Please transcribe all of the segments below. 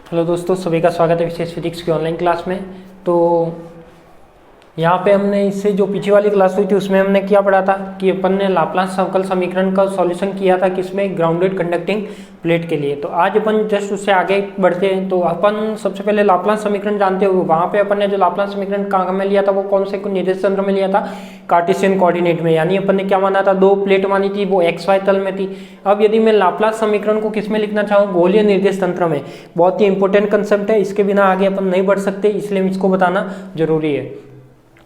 Hello दोस्तों, सभी का स्वागत है विशेष फिजिक्स की ऑनलाइन क्लास में। तो यहाँ पे हमने इससे जो पीछे वाली क्लास हुई थी उसमें हमने क्या पढ़ा था कि अपन ने लाप्लास अवकल समीकरण का सॉल्यूशन किया था किसमें, ग्राउंडेड कंडक्टिंग प्लेट के लिए। तो आज अपन जस्ट उससे आगे बढ़ते हैं। तो अपन सबसे पहले लाप्लास समीकरण जानते हो, वहाँ पे अपन ने जो लाप्लास समीकरण कहाँ में लिया था वो कौन से निर्देश तंत्र में लिया था, कार्टेशियन कोऑर्डिनेट में। यानी अपन ने क्या माना था, दो प्लेट मानी थी, वो XY तल में थी। अब यदि मैं लाप्लास समीकरण को किस में लिखना चाहूँ, गोलीय निर्देश तंत्र में। बहुत ही इंपॉर्टेंट कंसेप्ट है, इसके बिना आगे अपन नहीं बढ़ सकते, इसलिए इसको बताना जरूरी है।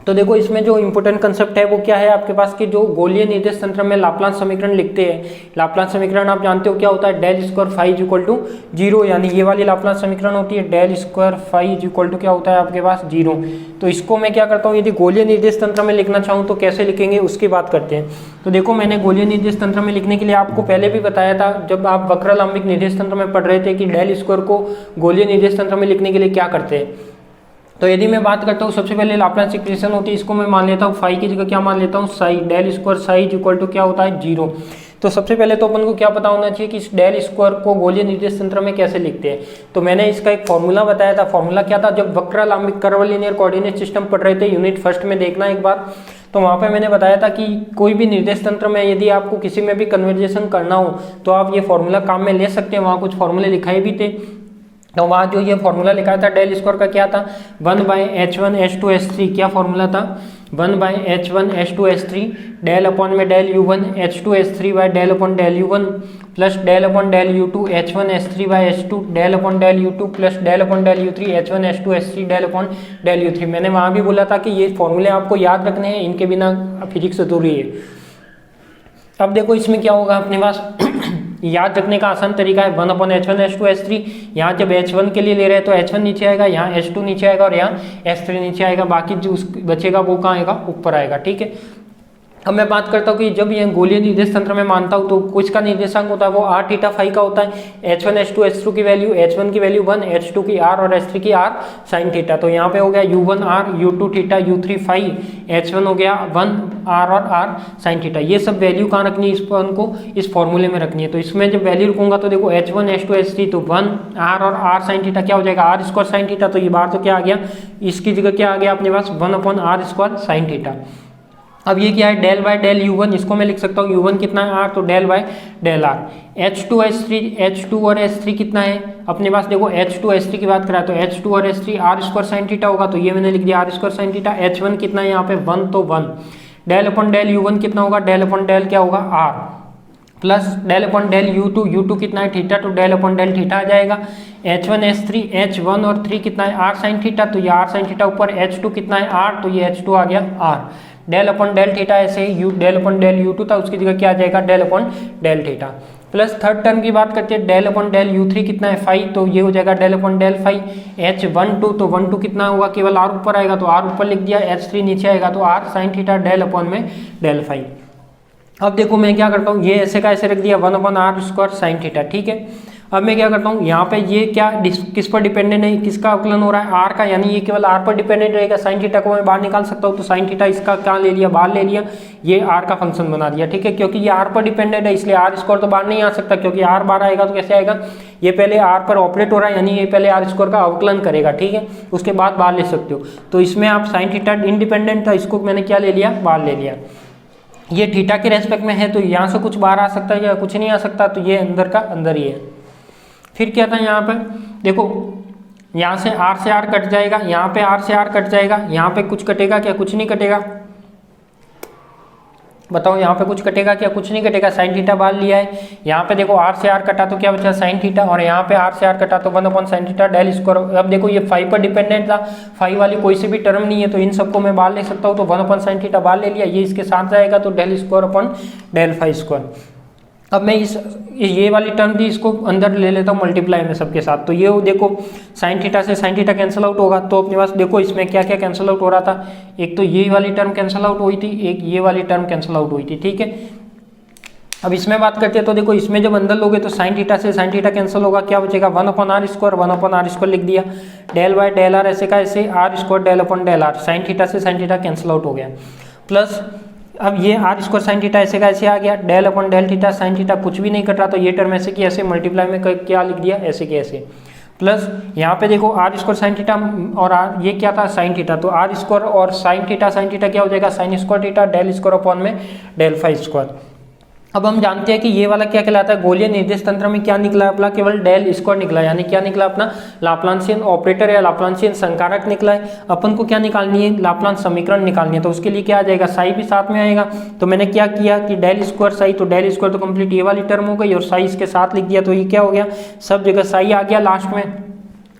तो देखो इसमें जो इंपॉर्टेंट कंसेप्ट है वो क्या है आपके पास कि जो गोलीय निर्देश तंत्र में लाप्लास समीकरण लिखते हैं, लाप्लास समीकरण आप जानते हो क्या होता है, del square phi is equal to 0। यानी ये वाली लाप्लास समीकरण होती है del square phi is equal to क्या होता है आपके पास 0। तो इसको मैं क्या करता हूँ, यदि गोलीय निर्देश तंत्र में लिखना चाहूँ तो कैसे लिखेंगे उसकी बात करते हैं। तो देखो मैंने गोलीय निर्देश तंत्र में लिखने के लिए आपको पहले भी बताया था जब आप वक्रलंबिक निर्देश तंत्र में पढ़ रहे थे कि डेल स्क्वायर को गोलीय निर्देश तंत्र में लिखने के लिए क्या करते हैं। तो यदि मैं बात करता हूँ सबसे पहले लाप्लास इक्वेशन होती है, इसको मैं मान लेता हूँ फाई की जगह क्या मान लेता हूँ psi, del square psi is equal to क्या होता है 0। तो सबसे पहले तो अपन को क्या पता होना चाहिए कि इस डेल स्क्वायर को गोलीय निर्देश तंत्र में कैसे लिखते हैं। तो मैंने इसका एक फॉर्मूला बताया था। फॉर्मूला क्या था, जब वक्रलंबिक कर्वलिनियर कोऑर्डिनेट सिस्टम पढ़ रहे थे यूनिट फर्स्ट में, देखना एक बार। तो वहाँ पे मैंने बताया था कि कोई भी निर्देश तंत्र में यदि आपको किसी में भी कन्वर्जेशन करना हो तो आप ये फॉर्मूला काम में ले सकते हैं। वहाँ कुछ फॉर्मूले लिखाए भी थे। तो वहाँ जो ये फॉर्मूला लिखा था डेल स्क्वायर का क्या था, 1/h1h2h3। क्या फॉर्मूला था, 1/h1h2h3 डेल अपॉन में del u1 h2h3 by del upon del u1 plus del upon del u2 h1h3 by h2 del upon del u2 plus del upon del u3 h1h2h3 del upon del u3। मैंने वहाँ भी बोला था कि ये फॉर्मूले आपको याद रखने हैं, इनके बिना फिजिक्स अधूरी है। अब देखो इसमें क्या होगा अपने पास याद रखने का आसान तरीका है 1/h1h2h3। यहाँ जब h1 के लिए ले रहे हैं तो h1 नीचे आएगा, यहाँ h2 नीचे आएगा और यहाँ h3 नीचे आएगा, बाकी जो बचेगा वो कहाँ आएगा, ऊपर आएगा। ठीक है। अब मैं बात करता हूँ कि जब ये गोलीय निर्देश तंत्र में मानता हूँ तो कुछ का निर्देशांक होता है वो r थीटा फाई का होता है। h1 h2 h2 की वैल्यू, h1 की वैल्यू 1, h2 की r और h3 की r साइन थीटा। तो यहाँ पे हो गया u1 r, u2 theta, u3 phi, h1 हो गया 1 r और r साइन थीटा। ये सब वैल्यू कहाँ रखनी है, इस को इस फॉर्मूले में रखनी है। तो इसमें जब वैल्यू रखूंगा तो देखो h1 h2 h3 तो 1 r और r साइन थीटा क्या हो जाएगा, r स्क्वायर साइन थीटा। तो ये बार तो क्या आ गया, इसकी जगह क्या आ गया अपने पास 1/r स्क्वायर साइन थीटा। अब ये क्या है, डेल बाय डेल u1, इसको मैं लिख सकता हूँ u1 कितना है r, तो del by del r। h2 h2 और h3 कितना है अपने पास, देखो h2 h3 की बात करा तो h2 और h3 r square sine theta होगा, तो ये मैंने लिख दिया r square sine theta. h1 कितना है यहाँ पे 1, तो 1 डेल अपॉन डेल u1 कितना होगा, डेल अपॉन डेल क्या होगा r plus del upon del u2 कितना है थीटा, तो डेल अपॉन डेल थीटा आ जाएगा। h1 h3 h1 और 3 कितना है r साइन थीटा, तो ये r साइन थीटा ऊपर, h2 कितना है r, तो ये h2 आ गया r। Del upon del theta ऐसे ही डेल अपॉन डेल u2 था, उसकी जगह क्या आ जाएगा del upon del theta. Plus third term की बात करते हैं, डेल अपॉन डेल u3 कितना है फाई, तो ये हो जाएगा del upon del phi. h12 तो 12 कितना होगा, केवल r ऊपर आएगा तो r ऊपर लिख दिया, h3 नीचे आएगा तो r sine theta del upon में डेल फाई। अब देखो मैं क्या करता हूँ, ये ऐसे का ऐसे रख दिया 1/r स्क्वायर साइन थीटा। ठीक है। अब मैं क्या करता हूँ, यहाँ पे ये क्या किस पर डिपेंडेंट है, किसका अवकलन हो रहा है, r का, यानी ये केवल r पर डिपेंडेंट रहेगा। साइन थीटा को मैं बाहर निकाल सकता हूँ, तो साइन थीटा इसका क्या ले लिया, बाहर ले लिया, ये r का फंक्शन बना दिया। ठीक है, क्योंकि ये r पर डिपेंडेंट है इसलिए r स्क्वायर तो बाहर नहीं आ सकता, क्योंकि r बाहर आएगा तो कैसे आएगा, ये पहले r पर ऑपरेट हो रहा है यानी ये पहले r स्क्वायर का अवकलन करेगा। ठीक है, उसके बाद बाहर ले सकते हो। तो इसमें आप साइन थीटा इंडिपेंडेंट था, इसको मैंने क्या ले लिया, बाहर ले लिया। ये थीटा के रेस्पेक्ट में है तो यहाँ से कुछ बाहर आ सकता है या कुछ नहीं आ सकता, तो ये अंदर का अंदर ही है। फिर क्या था यहाँ पे, देखो यहाँ से r कट जाएगा, यहाँ पे r कट जाएगा, यहाँ पे कुछ कटेगा क्या, कुछ नहीं कटेगा, बताओ यहाँ पे कुछ कटेगा क्या, कुछ नहीं कटेगा। साइन थीटा बाहर लिया है, यहाँ पे देखो r कटा तो क्या बचा साइन थीटा, और यहाँ पे r कटा तो 1/sin sign theta del square. अब देखो ये फाई पर डिपेंडेंट था, फाई वाली कोई से भी टर्म नहीं है तो इन सबको मैं बाहर ले सकता हूँ, तो 1/sin थीटा बाहर ले लिया, ये इसके साथ जाएगा तो del square upon del phi square. अब मैं ये वाली टर्म थी इसको अंदर ले लेता हूँ मल्टीप्लाई में सबके साथ, तो ये देखो साइन थीटा से साइन थीटा कैंसिल आउट होगा, तो अपने पास देखो इसमें क्या क्या कैंसिल आउट हो रहा था, एक तो ये वाली टर्म कैंसिल आउट हुई थी, एक ये वाली टर्म कैंसिल आउट हुई थी। ठीक है। अब इसमें बात करते हैं तो देखो इसमें जब अंदर लोगे तो साइन थीटा से साइन थीटा कैंसिल होगा, क्या बचेगा 1/r स्क्वायर, 1/r स्क्वायर लिख दिया, डेल बाय डेल r ऐसे का ऐसे r square del upon del r, sine theta से साइन थीटा कैंसिल आउट हो गया। प्लस अब ये r स्क्वायर साइन थीटा ऐसे का ऐसे आ गया, del upon del theta sine theta कुछ भी नहीं कट रहा, तो ये टर्म ऐसे की ऐसे मल्टीप्लाई में क्या लिख दिया, ऐसे की ऐसे। प्लस यहाँ पे देखो आर स्क्वायर साइन थीटा और आर ये क्या था साइन थीटा, तो आर स्क्वायर और साइन थीटा क्या हो जाएगा sine square theta del square upon में डेल फाई स्क्वायर। अब हम जानते हैं कि ये वाला क्या कहलाता है, गोलीय निर्देश तंत्र में क्या निकला अपना, केवल डेल स्क्वायर निकला, यानी क्या निकला अपना लाप्लांसियन ऑपरेटर या लाप्लांसियन संकारक निकला है। अपन को क्या निकालनी है, लाप्लांस समीकरण निकालनी है, तो उसके लिए क्या आ जाएगा साई भी साथ में आएगा। तो मैंने क्या किया कि डेल स्क्वायर साई, तो डेल स्क्वायर तो कंप्लीट ये वाली टर्म हो गई और साई इसके साथ लिख दिया, तो ये क्या हो गया सब जगह साई आ गया लास्ट में।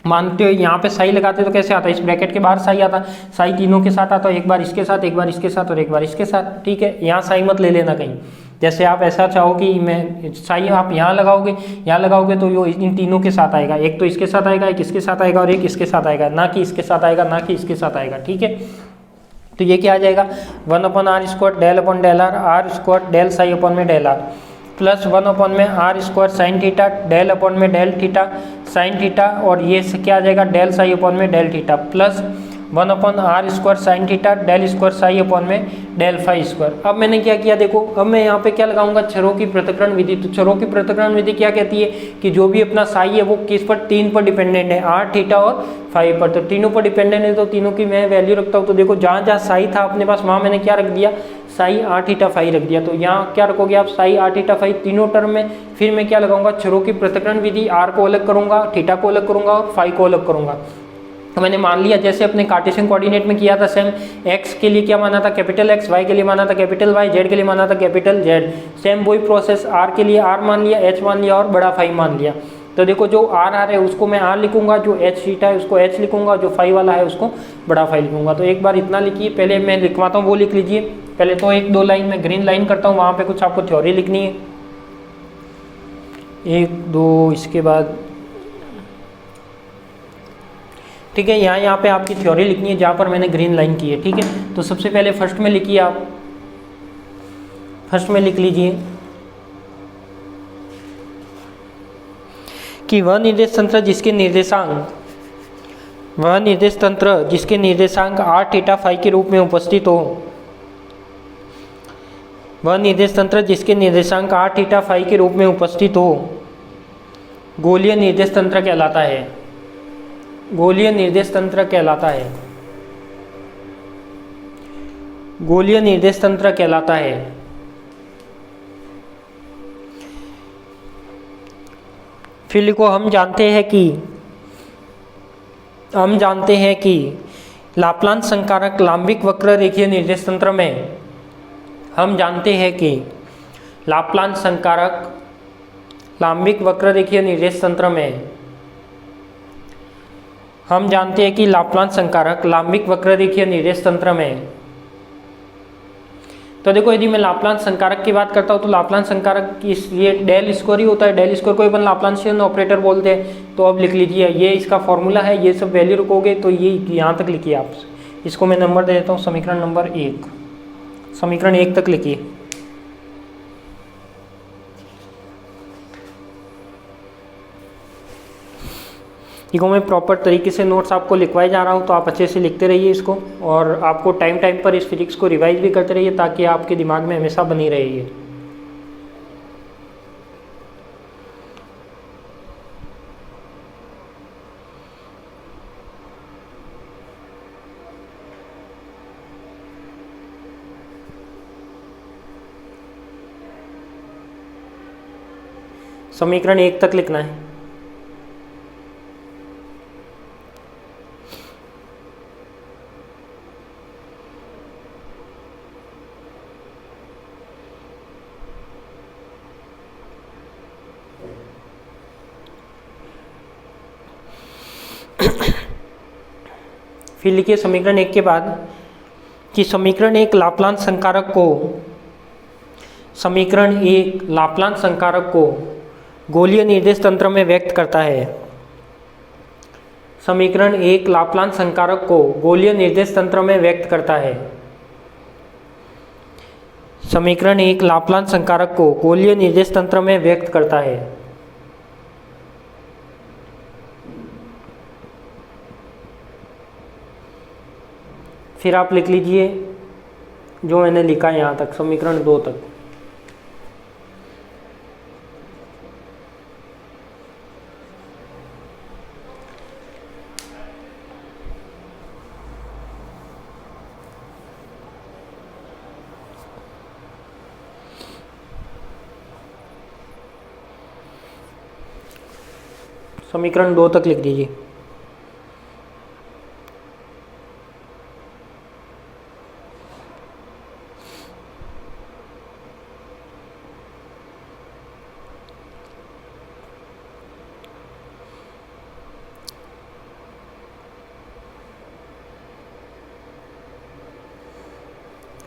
मानते हो यहाँ पे साई लगाते तो कैसे आता है, इस ब्रैकेट के बाहर साई आता, साई तीनों के साथ आता है, एक बार इसके साथ एक बार इसके साथ और एक बार इसके साथ, ठीक है। यहाँ साई मत ले लेना कहीं, जैसे आप ऐसा चाहो कि मैं साई आप यहाँ लगाओगे तो यो इन तीनों के साथ आएगा, एक तो इसके साथ आएगा, एक इसके साथ आएगा और एक इसके साथ आएगा, ना कि इसके साथ आएगा ना कि इसके साथ आएगा, ठीक है। तो ये क्या आ जाएगा 1/r² del upon del are square del psi upon में डेल आर प्लस 1/में R square sine theta del upon में डेल थीटा साइन थीटा और ये क्या आ जाएगा डेल साई अपॉन में del theta plus 1/r² sine theta del square psi upon में डेल फाई स्क्वायर। अब मैंने क्या किया देखो, अब मैं यहाँ पे क्या लगाऊंगा छरों की पृथक्करण विधि। तो छरों की पृथक्करण विधि क्या कहती है कि जो भी अपना साई है वो किस पर, तीन पर डिपेंडेंट है, आर थीटा और फाई पर, तो तीनों पर डिपेंडेंट है, तो तीनों की मैं वैल्यू रखता हूँ। तो देखो जहाँ जहाँ साई था अपने पास वहाँ मैंने क्या रख दिया साई आर थीटा फाई रख दिया, तो यहाँ क्या रखोगे आप साई आर थीटा फाई तीनों टर्म में। फिर मैं क्या लगाऊंगा छरों की पृथक्करण विधि, आर को अलग करूंगा थीटा को अलग करूंगा और फाई को अलग करूंगा। तो मैंने मान लिया जैसे अपने कार्टेशियन कोऑर्डिनेट में किया था सेम, एक्स के लिए क्या माना था कैपिटल एक्स, वाई के लिए माना था कैपिटल वाई, जेड के लिए माना था कैपिटल जेड, सेम वही प्रोसेस आर के लिए आर मान लिया, एच मान लिया और बड़ा फाई मान लिया। तो देखो जो आर है उसको मैं आर लिखूंगा, जो एच थीटा है उसको एच लिखूंगा, जो फाई वाला है उसको बड़ा फाई लिखूंगा। तो एक बार इतना लिखिए, पहले मैं लिखवाता हूँ वो लिख लीजिए। पहले तो एक दो लाइन में ग्रीन लाइन करता हूँ, वहाँ पे कुछ आपको थ्योरी लिखनी है, एक दो, इसके बाद ठीक है यहाँ पे आपकी थ्योरी लिखनी है जहाँ पर मैंने ग्रीन लाइन की है, ठीक है। तो सबसे पहले फर्स्ट में लिखिए, आप फर्स्ट में लिख लीजिए कि वह निर्देश तंत्र जिसके निर्देशांक आर थीटा फाई के रूप में उपस्थित हो, वह निर्देश तंत्र जिसके निर्देशांक आर थीटा फाई के रूप में उपस्थित हो गोलीय निर्देश तंत्र कहलाता है, गोलीय निर्देश तंत्र कहलाता है, गोलीय निर्देश तंत्र कहलाता है। फिर लिखो हम जानते हैं कि लाप्लांस संकारक लांबिक वक्र रेखीय निर्देश तंत्र में, हम जानते हैं कि लाप्लांस संकारक लांबिक वक्र रेखीय निर्देश तंत्र में, हम जानते हैं कि लाप्लांस संकारक लांबिक वक्र रेखीय निर्देश तंत्र में। तो देखो यदि मैं लाप्लांस संकारक की बात करता हूँ तो लाप्लांस संकारक ये डेल स्क्वायर ही होता है, डेल स्क्वायर को अपन लाप्लांसियन ऑपरेटर बोलते हैं। तो अब लिख लीजिए ये इसका फॉर्मूला है, ये सब वैल्यू रखोगे तो ये यहाँ तक लिखिए आप, इसको मैं नंबर दे देता हूँ समीकरण नंबर 1, समीकरण 1 तक लिखिए। देखो मैं प्रॉपर तरीके से नोट्स आपको लिखवाए जा रहा हूँ, तो आप अच्छे से लिखते रहिए इसको, और आपको टाइम टाइम पर इस फिजिक्स को रिवाइज भी करते रहिए ताकि आपके दिमाग में हमेशा बनी रहे ये। समीकरण 1 तक लिखना है। फिर लिखिए समीकरण 1 के बाद कि समीकरण 1 लाप्लांस संकारक को गोलीय निर्देश तंत्र में व्यक्त करता है। समीकरण 1 लाप्लांस संकारक को गोलीय निर्देश तंत्र में व्यक्त करता है। समीकरण 1 लाप्लांस संकारक को गोलीय निर्देश तंत्र में व्यक्त करता है। फिर आप लिख लीजिए जो मैंने लिखा है यहाँ तक, समीकरण 2 तक। समीकरण 2 तक लिख दीजिए।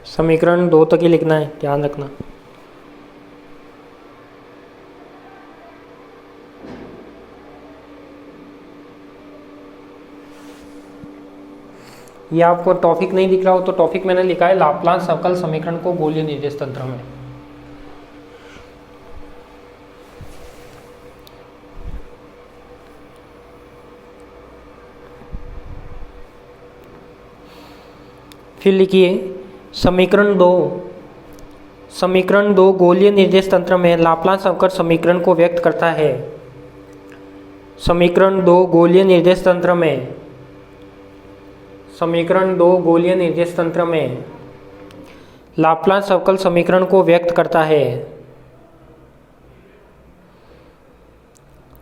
समीकरण 2 तक ही लिखना है, ध्यान रखना। ये आपको टॉपिक नहीं दिख रहा हो तो टॉपिक मैंने लिखा है लाप्लास अवकल समीकरण को गोलीय निर्देश तंत्र में। फिर लिखिए समीकरण 2 गोलीय निर्देश तंत्र में लाप्लास अवकल समीकरण को व्यक्त करता है। समीकरण 2 गोलीय निर्देश तंत्र में लाप्लास अवकल समीकरण को व्यक्त करता है।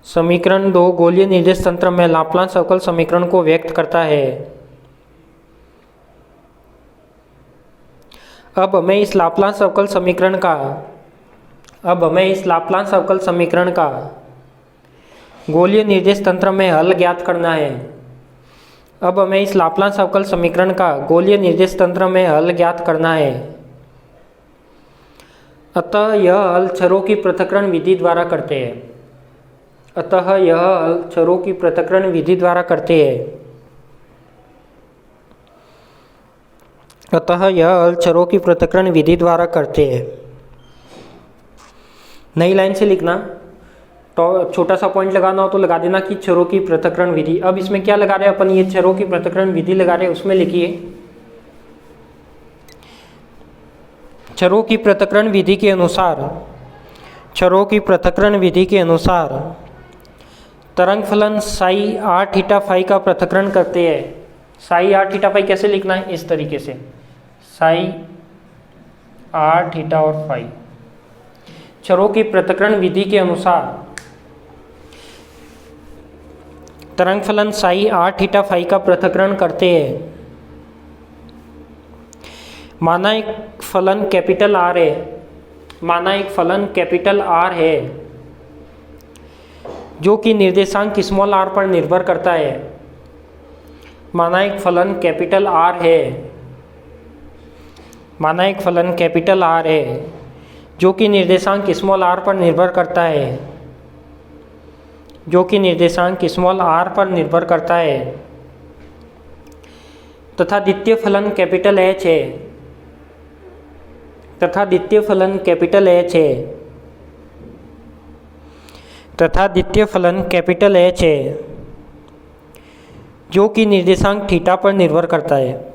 समीकरण 2 गोलीय निर्देश तंत्र में लाप्लास अवकल समीकरण को व्यक्त करता है। अब हमें इस लाप्लास अवकल समीकरण का गोलीय निर्देश तंत्र में हल ज्ञात करना है। अब हमें इस लाप्लास अवकल समीकरण का गोलीय निर्देश तंत्र में हल ज्ञात करना है। अतः यह हल छरों की पृथक्करण विधि द्वारा करते हैं। नई लाइन से लिखना, तो छोटा सा पॉइंट लगाना हो तो लगा देना कि छरों की पृथक्करण विधि। अब इसमें क्या लगा रहे हैं अपन, ये छरों की पृथक्करण विधि लगा रहे हैं, उसमें लिखिए छरों की पृथक्करण विधि के अनुसार तरंग फलन साई आर थीटा फाई का पृथक्करण करते हैं। साई आर थीटा फाई कैसे लिखना है, इस तरीके से साई आर थीटा और फाई। छरों की पृथक्करण विधि के अनुसार तरंग फलन साई आर थीटा फाई का पृथक्करण करते हैं। माना एक फलन कैपिटल आर है जो कि निर्देशांक स्मॉल आर पर निर्भर करता है। माना एक फलन कैपिटल आर है जो कि निर्देशांक स्मॉल आर पर निर्भर करता है, तथा द्वितीय फलन कैपिटल एच है जो कि निर्देशांक थीटा पर निर्भर करता है।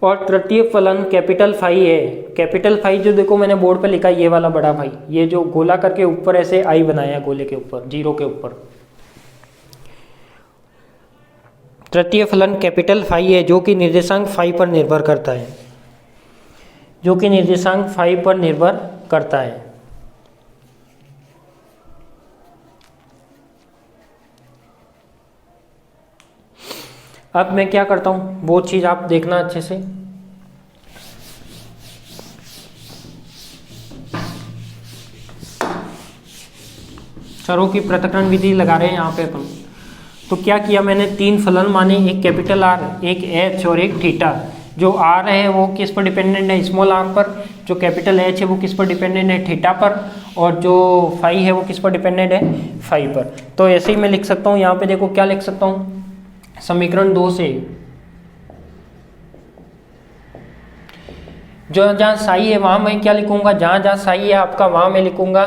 और तृतीय फलन कैपिटल फाई है। कैपिटल फाई जो देखो मैंने बोर्ड पे लिखा है, ये वाला बड़ा फाई, ये जो गोला करके ऊपर ऐसे आई बनाया गोले के ऊपर, जीरो के ऊपर। तृतीय फलन कैपिटल फाई है जो कि निर्देशांक फाई पर निर्भर करता है। अब मैं क्या करता हूँ, वो चीज़ आप देखना अच्छे से। छरों की पृथक्करण विधि लगा रहे हैं यहाँ पे अपन। तो क्या किया मैंने, 3 फलन माने, एक कैपिटल आर, एक एच और एक थीटा। जो आर है वो किस पर डिपेंडेंट है, स्मॉल आर पर। जो कैपिटल एच है वो किस पर डिपेंडेंट है, थीटा पर। और जो फाई है वो किस पर डिपेंडेंट है, फाई पर। तो ऐसे ही मैं लिख सकता हूँ, यहाँ पे देखो क्या लिख सकता हूँ, समीकरण 2 से जो जहाँ साई है वहाँ मैं क्या लिखूंगा, जहाँ साई है आपका वहाँ मैं लिखूंगा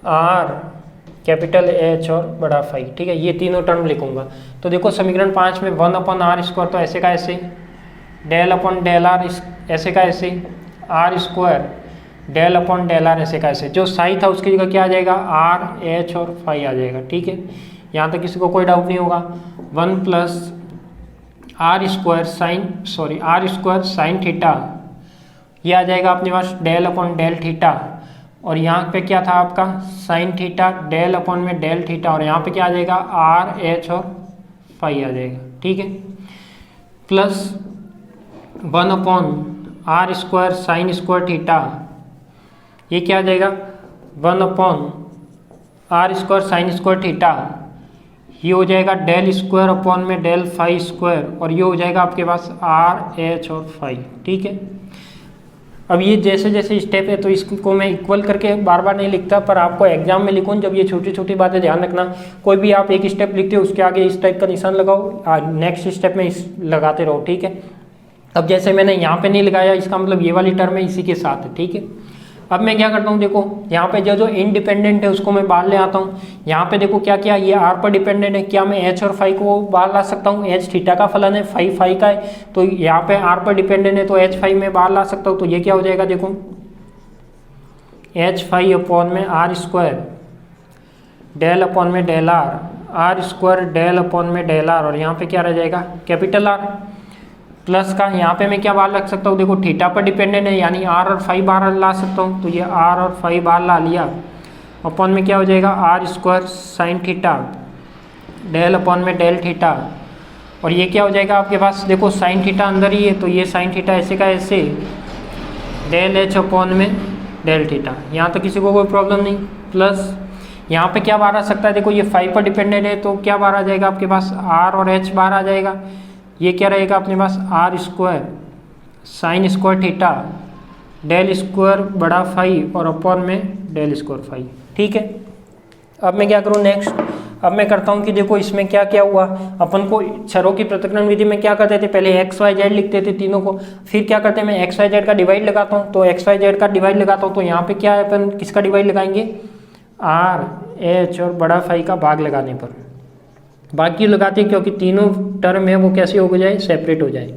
आर कैपिटल एच और बड़ा फाई। ठीक है, ये तीनों टर्म लिखूंगा। तो देखो समीकरण 5 में 1/r², तो ऐसे का ऐसे, del/del r ऐसे का ऐसे, r² del/del r ऐसे का ऐसे। जो साई था उसकी जगह क्या आ जाएगा, आर एच और फाई आ जाएगा। ठीक है, यहाँ तक किसी को कोई डाउट नहीं होगा। 1 + आर स्क्वायर साइन थीटा, ये आ जाएगा अपने पास डेल अपॉन डेल थीटा, और यहाँ पे क्या था आपका साइन थीटा डेल अपॉन में डेल थीटा, और यहाँ पे क्या आ जाएगा आर एच और फाई आ जाएगा, ठीक है, plus 1 upon r square sine square theta, ये क्या आ जाएगा 1 upon r square sine square theta, ये हो जाएगा डेल स्क्वायर अपॉन में डेल फाई स्क्वायर, और ये हो जाएगा आपके पास आर एच और फाई, ठीक है। अब ये जैसे जैसे स्टेप है तो इसको मैं इक्वल करके बार बार नहीं लिखता, पर आपको एग्जाम में लिखूँ जब ये छोटी छोटी बातें ध्यान रखना, कोई भी आप एक स्टेप लिखते हो उसके आगे इस टाइप का निशान लगाओ, नेक्स्ट स्टेप में इस लगाते रहो, ठीक है। अब जैसे मैंने यहाँ पे नहीं लगाया, इसका मतलब ये वाली टर्म है इसी के साथ है, ठीक है। अब मैं क्या करता हूँ, देखो यहाँ पे जो जो इंडिपेंडेंट है उसको मैं बाहर ले आता हूँ। यहाँ पे देखो क्या क्या, ये आर पर डिपेंडेंट है, क्या मैं एच और फाई को बाहर ला सकता हूँ, एच थीटा का फलन है, फाई फाई का है, तो यहाँ पे आर पर डिपेंडेंट है तो एच फाई में बाहर ला सकता हूँ, तो ये क्या हो जाएगा देखो एच फाई अपॉन में आर स्क्वायर डेल अपॉन में del are square del upon में डेल आर, और यहाँ पे क्या रह जाएगा कैपिटल आर, प्लस का यहाँ पे मैं क्या बाहर रख सकता हूँ, देखो थीटा पर डिपेंडेंट है यानी आर और फाई बाहर ला सकता हूँ, तो ये आर और फाई बाहर ला लिया, अपॉन में क्या हो जाएगा r square sine theta del upon में डेल थीटा, और ये क्या हो जाएगा आपके पास, देखो साइन थीटा अंदर ही है तो ये साइन थीटा ऐसे का ऐसे डेल एच अपॉन में डेल थीटा, यहाँ तो किसी को कोई प्रॉब्लम नहीं, प्लस यहाँ पे क्या बाहर आ सकता है, देखो ये फाई पर डिपेंडेंट है तो क्या बाहर आ जाएगा आपके पास आर और एच बाहर आ जाएगा, ये क्या रहेगा अपने पास are square sine square theta del square बड़ा फाई और अपॉन में डेल स्क्वायर फाई, ठीक है। अब मैं क्या करूँ नेक्स्ट, अब मैं करता हूँ कि देखो इसमें क्या क्या हुआ, अपन को छरों की पृथक्करण विधि में क्या करते थे, पहले एक्स वाई जेड लिखते थे तीनों को, फिर क्या करते हैं मैं एक्स वाई जेड का डिवाइड लगाता हूँ, तो एक्स वाई जेड का डिवाइड लगाता हूँ तो यहाँ पे क्या है अपन किसका डिवाइड लगाएंगे आर एच और बड़ा फाई का भाग लगाने पर, बाकी लगाते क्योंकि तीनों टर्म है वो कैसे हो जाए सेपरेट हो जाए।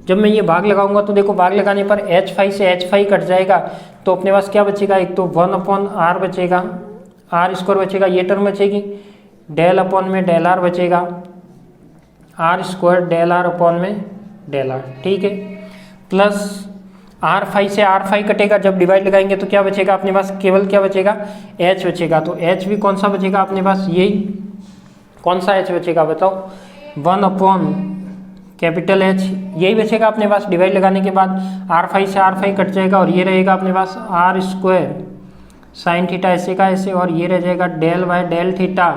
जब मैं ये भाग लगाऊंगा तो देखो भाग लगाने पर एच फाई से एच फाई कट जाएगा, तो अपने पास क्या बचेगा, एक तो 1 अपॉन आर बचेगा, आर स्क्वायर बचेगा, ये टर्म बचेगी, डेल अपॉन में डेल आर बचेगा, r square del r upon में डेल आर, ठीक है, प्लस आर फाई से आर फाई कटेगा, जब डिवाइड लगाएंगे तो क्या बचेगा अपने पास केवल क्या बचेगा एच बचेगा, तो एच भी कौन सा बचेगा अपने पास यही, कौन सा एच बचेगा बताओ 1 अपॉन कैपिटल एच, यही बचेगा अपने पास डिवाइड लगाने के बाद, आर फाई से आर फाई कट जाएगा और ये रहेगा अपने पास आर स्क्वायर साइन थीटा ऐसे का ऐसे, और ये रह जाएगा del by del theta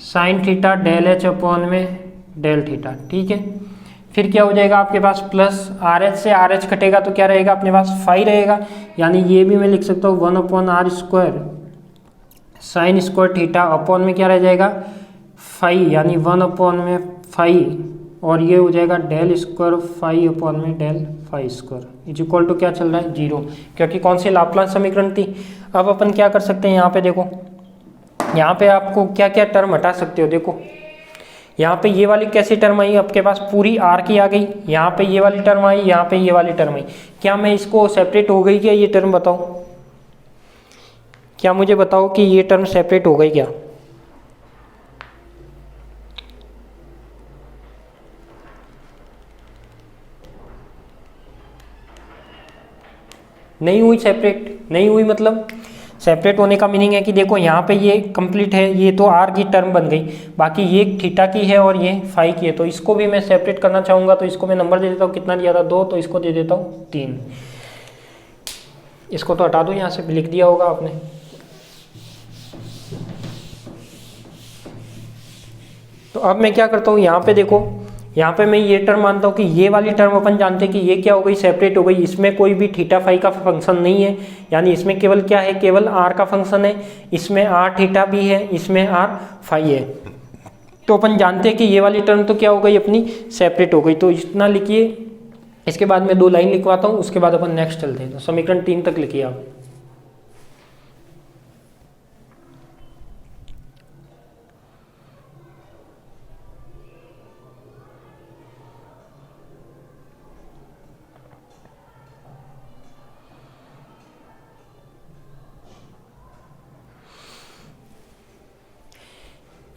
sine theta del H upon में डेल थीटा, ठीक है। फिर क्या हो जाएगा आपके पास प्लस आर एच से आर एच कटेगा तो क्या रहेगा अपने पास फाई रहेगा, यानी ये भी मैं लिख सकता हूँ 1 upon r square sine square theta upon में क्या रह जाएगा फाई, यानी 1 अपॉन में फाई, और ये हो जाएगा डेल स्क्वायर फाई अपॉन में del phi square is equal to क्या चल रहा है 0, क्योंकि कौन सी लाप्लास समीकरण थी। अब अपन क्या कर सकते हैं यहाँ पे देखो, यहाँ पे आपको क्या क्या टर्म हटा सकते हो, देखो यहाँ पे ये वाली कैसी टर्म आई आपके पास पूरी आर की आ गई, यहाँ पे ये वाली टर्म आई, यहाँ पे ये वाली टर्म आई, क्या मैं इसको सेपरेट हो गई क्या ये टर्म बताओ, क्या मुझे बताओ कि ये टर्म सेपरेट हो गई क्या, नहीं हुई सेपरेट, नहीं हुई, मतलब सेपरेट होने का मीनिंग है कि देखो यहाँ पे ये कंप्लीट है, ये तो आर की टर्म बन गई, बाकी ये थीटा की है और ये फाई की है, तो इसको भी मैं सेपरेट करना चाहूँगा तो इसको मैं नंबर दे देता हूँ, कितना दिया था 2, तो इसको दे देता हूँ 3, इसको तो हटा दो, यहाँ से लिख दिया होगा आपने। तो अब मैं क्या करता हूँ यहाँ पे देखो, यहाँ पे मैं ये टर्म मानता हूँ कि ये वाली टर्म अपन जानते हैं कि ये क्या हो गई सेपरेट हो गई, इसमें कोई भी थीटा फाई का फंक्शन नहीं है, यानी इसमें केवल क्या है केवल आर का फंक्शन है, इसमें आर थीटा भी है, इसमें आर फाई है, तो अपन जानते हैं कि ये वाली टर्म तो क्या हो गई अपनी सेपरेट हो गई, तो इतना लिखिए, इसके बाद मैं 2 लाइन लिखवाता हूँ, उसके बाद अपन नेक्स्ट चलते हैं। तो समीकरण 3 तक लिखिए आप।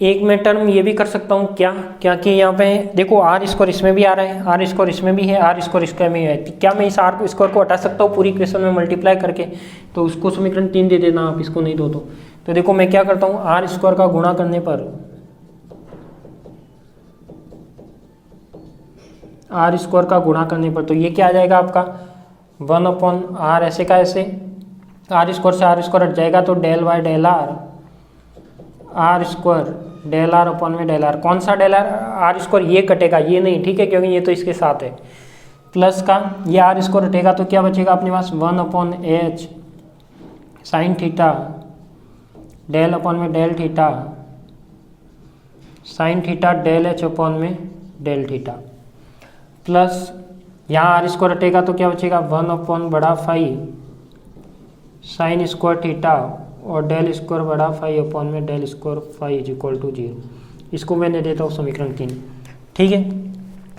एक मैं टर्म ये भी कर सकता हूँ क्या, क्या कि यहाँ पे देखो आर स्क्वायर इसमें भी आ रहा है, आर स्क्वायर इसमें भी है, आर स्क्वायर इसमें भी है, तो क्या मैं इस आर स्क्वायर को हटा सकता हूँ पूरी इक्वेशन में मल्टीप्लाई करके? तो उसको समीकरण 3 दे देना आप, इसको नहीं दो तो देखो मैं क्या करता हूँ, आर स्क्वायर का गुणा करने पर, आर स्क्वायर का गुणा करने पर तो ये क्या आ जाएगा आपका 1/r, ऐसे का ऐसे, आर स्क्वायर से आर स्क्वायर हट जाएगा तो del y del are square del r upon में डेल आर, कौन सा डेल आर स्क्वायर, ये कटेगा ये नहीं, ठीक है, क्योंकि ये तो इसके साथ है, प्लस का ये आर स्क्वायर हटेगा तो क्या बचेगा अपने पास 1/h sine theta del upon में del theta sine theta del H upon में डेल थीटा, प्लस यहाँ आर स्क्वायर हटेगा तो क्या बचेगा 1/5 साइन स्क्वायर थीटा और डेल स्क्वायर बड़ा 5 अपॉन में del square 5 is equal to 0। इसको मैंने देता हूँ समीकरण 3, ठीक है।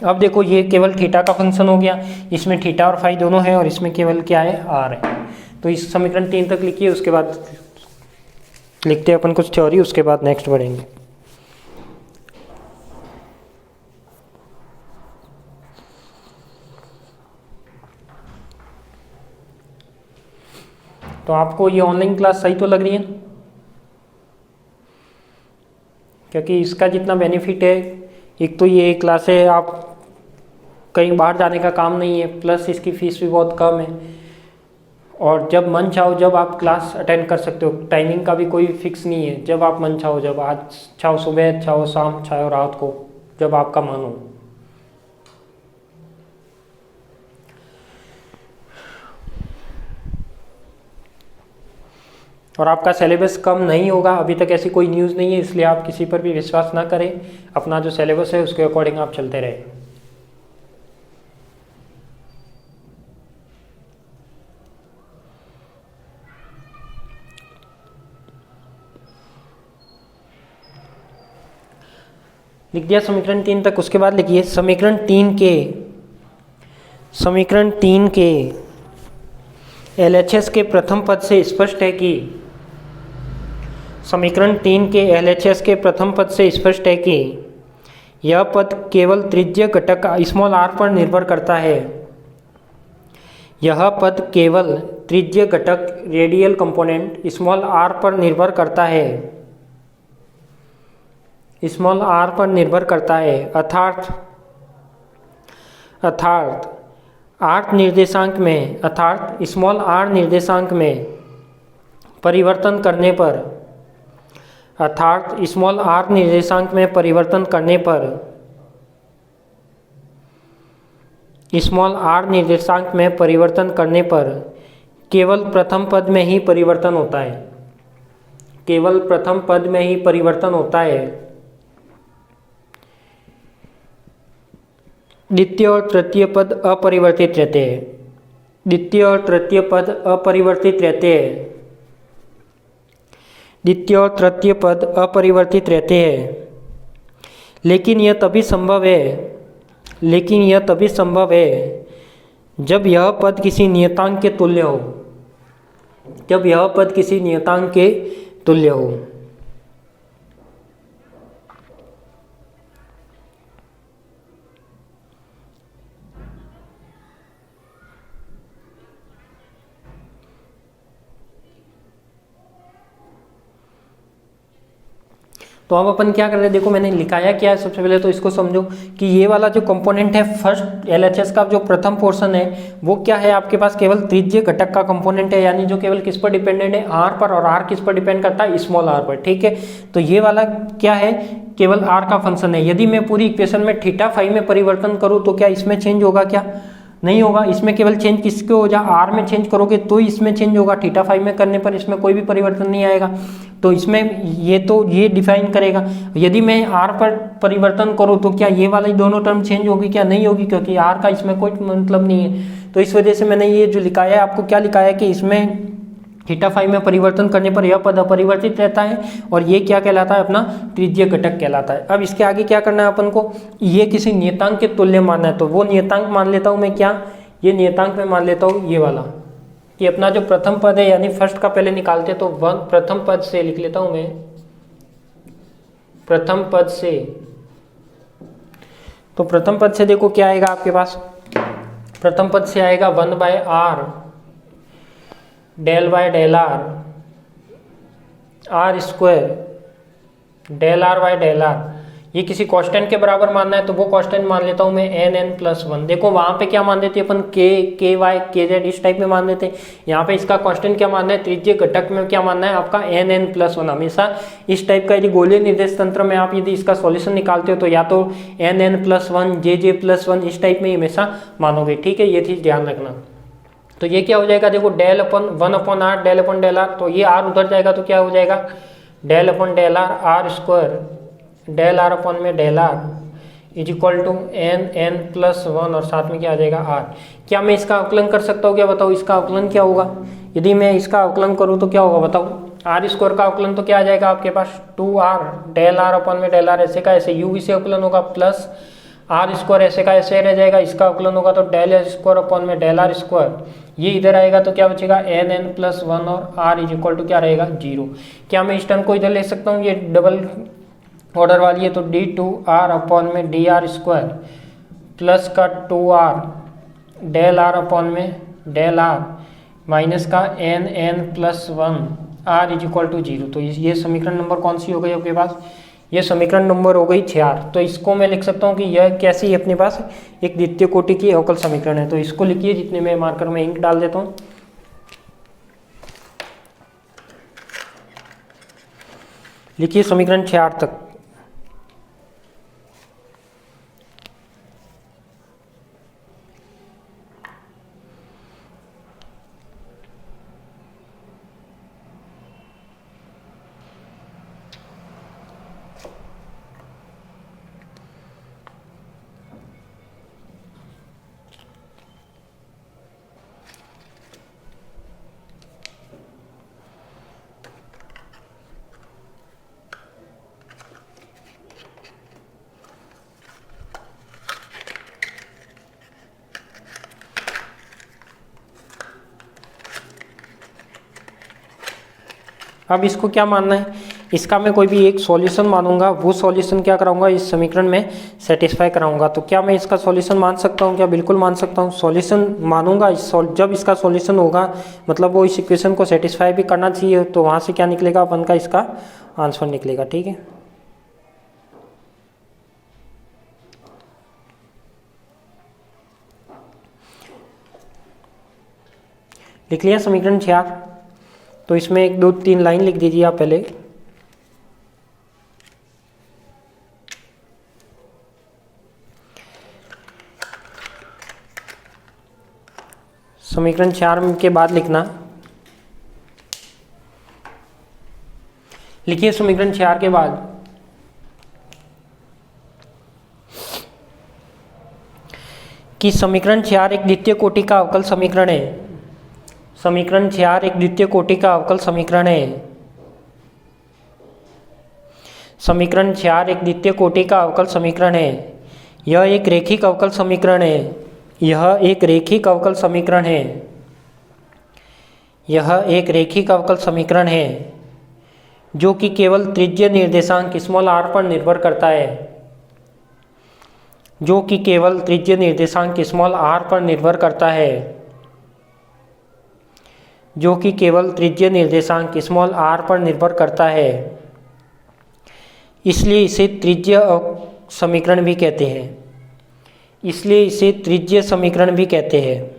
अब देखो ये केवल थीटा का फंक्शन हो गया, इसमें थीटा और फाई दोनों है और इसमें केवल क्या है आर है। तो इस समीकरण 3 तक लिखिए, उसके बाद लिखते हैं अपन कुछ थ्योरी, उसके बाद नेक्स्ट बढ़ेंगे। तो आपको ये ऑनलाइन क्लास सही तो लग रही है, क्योंकि इसका जितना बेनिफिट है, एक तो ये क्लास है, आप कहीं बाहर जाने का काम नहीं है, प्लस इसकी फीस भी बहुत कम है, और जब मन चाहो जब आप क्लास अटेंड कर सकते हो, टाइमिंग का भी कोई फिक्स नहीं है, जब आप मन चाहो, जब आज चाहो सुबह, चाहो शाम, चाहो रात को, जब आपका मन हो। और आपका सिलेबस कम नहीं होगा, अभी तक ऐसी कोई न्यूज़ नहीं है, इसलिए आप किसी पर भी विश्वास ना करें, अपना जो सिलेबस है उसके अकॉर्डिंग आप चलते रहें। लिख दिया समीकरण 3 तक, उसके बाद लिखिए समीकरण 3 के LHS के प्रथम पद से स्पष्ट है कि, समीकरण 3 के LHS के प्रथम पद से स्पष्ट है कि यह पद केवल त्रिज्य घटक स्मॉल r पर निर्भर करता है। यह पद केवल त्रिज्य घटक रेडियल कंपोनेंट स्मॉल r पर निर्भर करता है, स्मॉल r पर निर्भर करता है, अर्थात r निर्देशांक में, अर्थात स्मॉल r निर्देशांक में परिवर्तन करने पर, अर्थात स्मॉल r निर्देशांक में परिवर्तन करने पर, स्मॉल r निर्देशांक में परिवर्तन करने पर केवल प्रथम पद में ही परिवर्तन होता है, केवल प्रथम पद में ही परिवर्तन होता है, द्वितीय और तृतीय पद अपरिवर्तित रहते हैं, द्वितीय और तृतीय पद अपरिवर्तित रहते हैं, द्वितीय और तृतीय पद अपरिवर्तित रहते हैं। लेकिन यह तभी संभव है जब यह पद किसी नियतांक के तुल्य हो, जब यह पद किसी नियतांक के तुल्य हो। तो अब अपन क्या कर रहे हैं, देखो मैंने लिखाया क्या है, सबसे पहले तो इसको समझो कि ये वाला जो कंपोनेंट है फर्स्ट LHS का जो प्रथम पोर्शन है वो क्या है, आपके पास केवल त्रिज्य घटक का कंपोनेंट है, यानी जो केवल किस पर डिपेंडेंट है, r पर, और r किस पर डिपेंड करता है, स्मॉल r पर, ठीक है। तो ये वाला क्या है, केवल r का फंक्शन है। यदि मैं पूरी इक्वेशन में थीटा फाई में परिवर्तन करूँ तो क्या इसमें चेंज होगा, क्या नहीं होगा, इसमें केवल चेंज किसके हो जा, आर में चेंज करोगे तो इसमें चेंज होगा, थीटा फाई में करने पर इसमें कोई भी परिवर्तन नहीं आएगा। तो इसमें ये डिफाइन करेगा। यदि मैं आर पर परिवर्तन करूँ तो क्या ये वाली दोनों टर्म चेंज होगी, क्या नहीं होगी, क्योंकि आर का इसमें कोई मतलब नहीं है। तो इस वजह से मैंने ये जो लिखाया है, आपको क्या लिखाया है कि इसमें थीटा फाई में परिवर्तन करने पर यह पद अपरिवर्तित रहता है, और ये क्या कहलाता है, अपना त्रिज्य घटक कहलाता है। अब इसके आगे क्या करना है अपन को, ये किसी नियतांक के तुल्य मानना है, तो वो नियतांक मान लेता हूँ मैं, क्या ये नियतांक में मान लेता हूँ ये वाला, कि अपना जो प्रथम पद है, यानी फर्स्ट का पहले निकालते तो वन प्रथम पद से लिख लेता हूँ मैं, प्रथम पद से, तो प्रथम पद से देखो क्या आएगा आपके पास, प्रथम पद से आएगा 1/r del by del are are square del r by del r. ये किसी कांस्टेंट के बराबर मानना है तो वो कांस्टेंट मान लेता हूँ मैं n+1। देखो वहां पे क्या मान देते हैं अपन k y k z इस टाइप में मान देते हैं। यहाँ पे इसका कांस्टेंट क्या मानना है, त्रिज्यीय घटक में क्या मानना है आपका n+1। हमेशा इस टाइप का यदि गोलीय निर्देश तंत्र में आप यदि इसका सॉल्यूशन निकालते हो तो या तो n+1 jj+1 इस टाइप में हमेशा मानोगे। ठीक है, ये चीज ध्यान रखना। तो ये क्या हो जाएगा, देखो del upon 1/r del upon del R, तो ये r उधर जाएगा तो क्या हो जाएगा del upon del are are square del R upon में del R is equal to n+1 और साथ में क्या आ जाएगा r। क्या मैं इसका अवकलन कर सकता हूँ, क्या बताओ इसका अवकलन क्या होगा, यदि मैं इसका अवकलन करूँ तो क्या होगा बताओ। आर स्क्वायर का अवकलन तो क्या आ जाएगा आपके पास 2r डेल आर अपन में डेल आर ऐसे का ऐसे, u से अवकलन होगा प्लस आर स्क्वायर ऐसे का ऐसे रह जाएगा, इसका अवकलन होगा तो डेल आर स्क्वायर अपन में डेल आर स्क्वायर, ये इधर आएगा तो क्या बचेगा n+1 और r इज इक्वल टू क्या रहेगा 0। क्या मैं इस टर्म को इधर ले सकता हूँ, ये डबल ऑर्डर वाली है तो d2r अपॉन में dr स्क्वायर प्लस का 2r डेल आर अपॉन में डेल आर माइनस का n+1 r is equal to 0। तो ये समीकरण नंबर कौन सी हो गई आपके पास, ये समीकरण नंबर हो गई 6। तो इसको मैं लिख सकता हूँ कि यह कैसी है अपने पास एक द्वितीय कोटि की अवकल समीकरण है। तो इसको लिखिए, जितने में मार्कर में इंक डाल देता हूँ। लिखिए समीकरण 6 तक। अब इसको क्या मानना है, इसका मैं कोई भी एक सॉल्यूशन मानूंगा, वो सॉल्यूशन क्या कराऊंगा इस समीकरण में सेटिस्फाई कराऊंगा। तो क्या मैं इसका सॉल्यूशन मान सकता हूँ, क्या बिल्कुल मान सकता हूँ, सॉल्यूशन मानूंगा। जब इसका सॉल्यूशन होगा मतलब वो इस इक्वेशन को सेटिस्फाई भी करना चाहिए, तो वहाँ से क्या निकलेगा अपन का इसका आंसर निकलेगा। ठीक है, लिख लिया समीकरण 6। तो इसमें 1 2 3 लाइन लिख दीजिए आप पहले। समीकरण 4 के बाद लिखना, लिखिए समीकरण 4 के बाद कि समीकरण 4 एक द्वितीय कोटि का अवकल समीकरण है। समीकरण 4 एक द्वितीय कोटि का अवकल समीकरण है। समीकरण 4 एक द्वितीय कोटि का अवकल समीकरण है। यह एक रैखिक अवकल समीकरण है। यह एक रैखिक अवकल समीकरण है। यह एक रैखिक अवकल समीकरण है जो कि केवल त्रिज्यीय निर्देशांक r पर निर्भर करता है। जो कि केवल त्रिज्यीय निर्देशांक r पर निर्भर करता है। जो कि केवल त्रिज्यीय निर्देशांक r पर निर्भर करता है। इसलिए इसे त्रिज्यीय समीकरण भी कहते हैं। इसलिए इसे त्रिज्यीय समीकरण भी कहते हैं।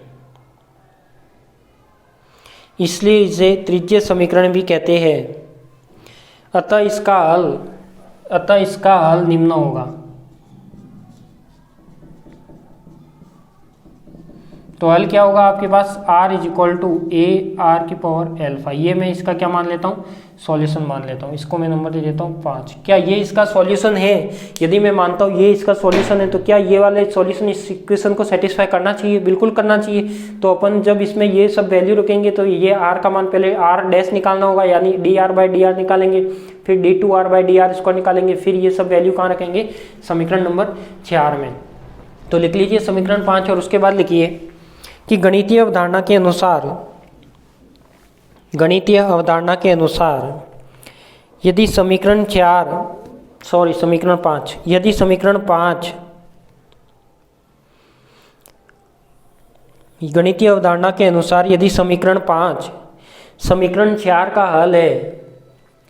इसलिए इसे त्रिज्यीय समीकरण भी कहते हैं। अतः इसका हल निम्न होगा। तो हल क्या होगा आपके पास, r is equal to a r की पावर एल्फा। ये मैं इसका क्या मान लेता हूँ, सॉल्यूशन मान लेता हूँ। इसको मैं नंबर दे देता हूँ 5। क्या ये इसका सॉल्यूशन है? यदि मैं मानता हूँ ये इसका सॉल्यूशन है तो क्या ये वाले सॉल्यूशन इस इक्वेशन को सेटिस्फाई करना चाहिए? बिल्कुल करना चाहिए। तो अपन जब इसमें ये सब वैल्यू रखेंगे तो ये r का मान पहले r डैश निकालना होगा, यानी dr/dr निकालेंगे, फिर d2r/dr स्क्वायर निकालेंगे, फिर ये सब वैल्यू कहाँ रखेंगे, समीकरण नंबर 4 में। तो लिख लीजिए समीकरण 5 और उसके बाद लिखिए कि गणितीय अवधारणा के अनुसार यदि समीकरण 4 समीकरण 5, यदि समीकरण 5 गणितीय अवधारणा के अनुसार यदि समीकरण 5 समीकरण 4 का हल है,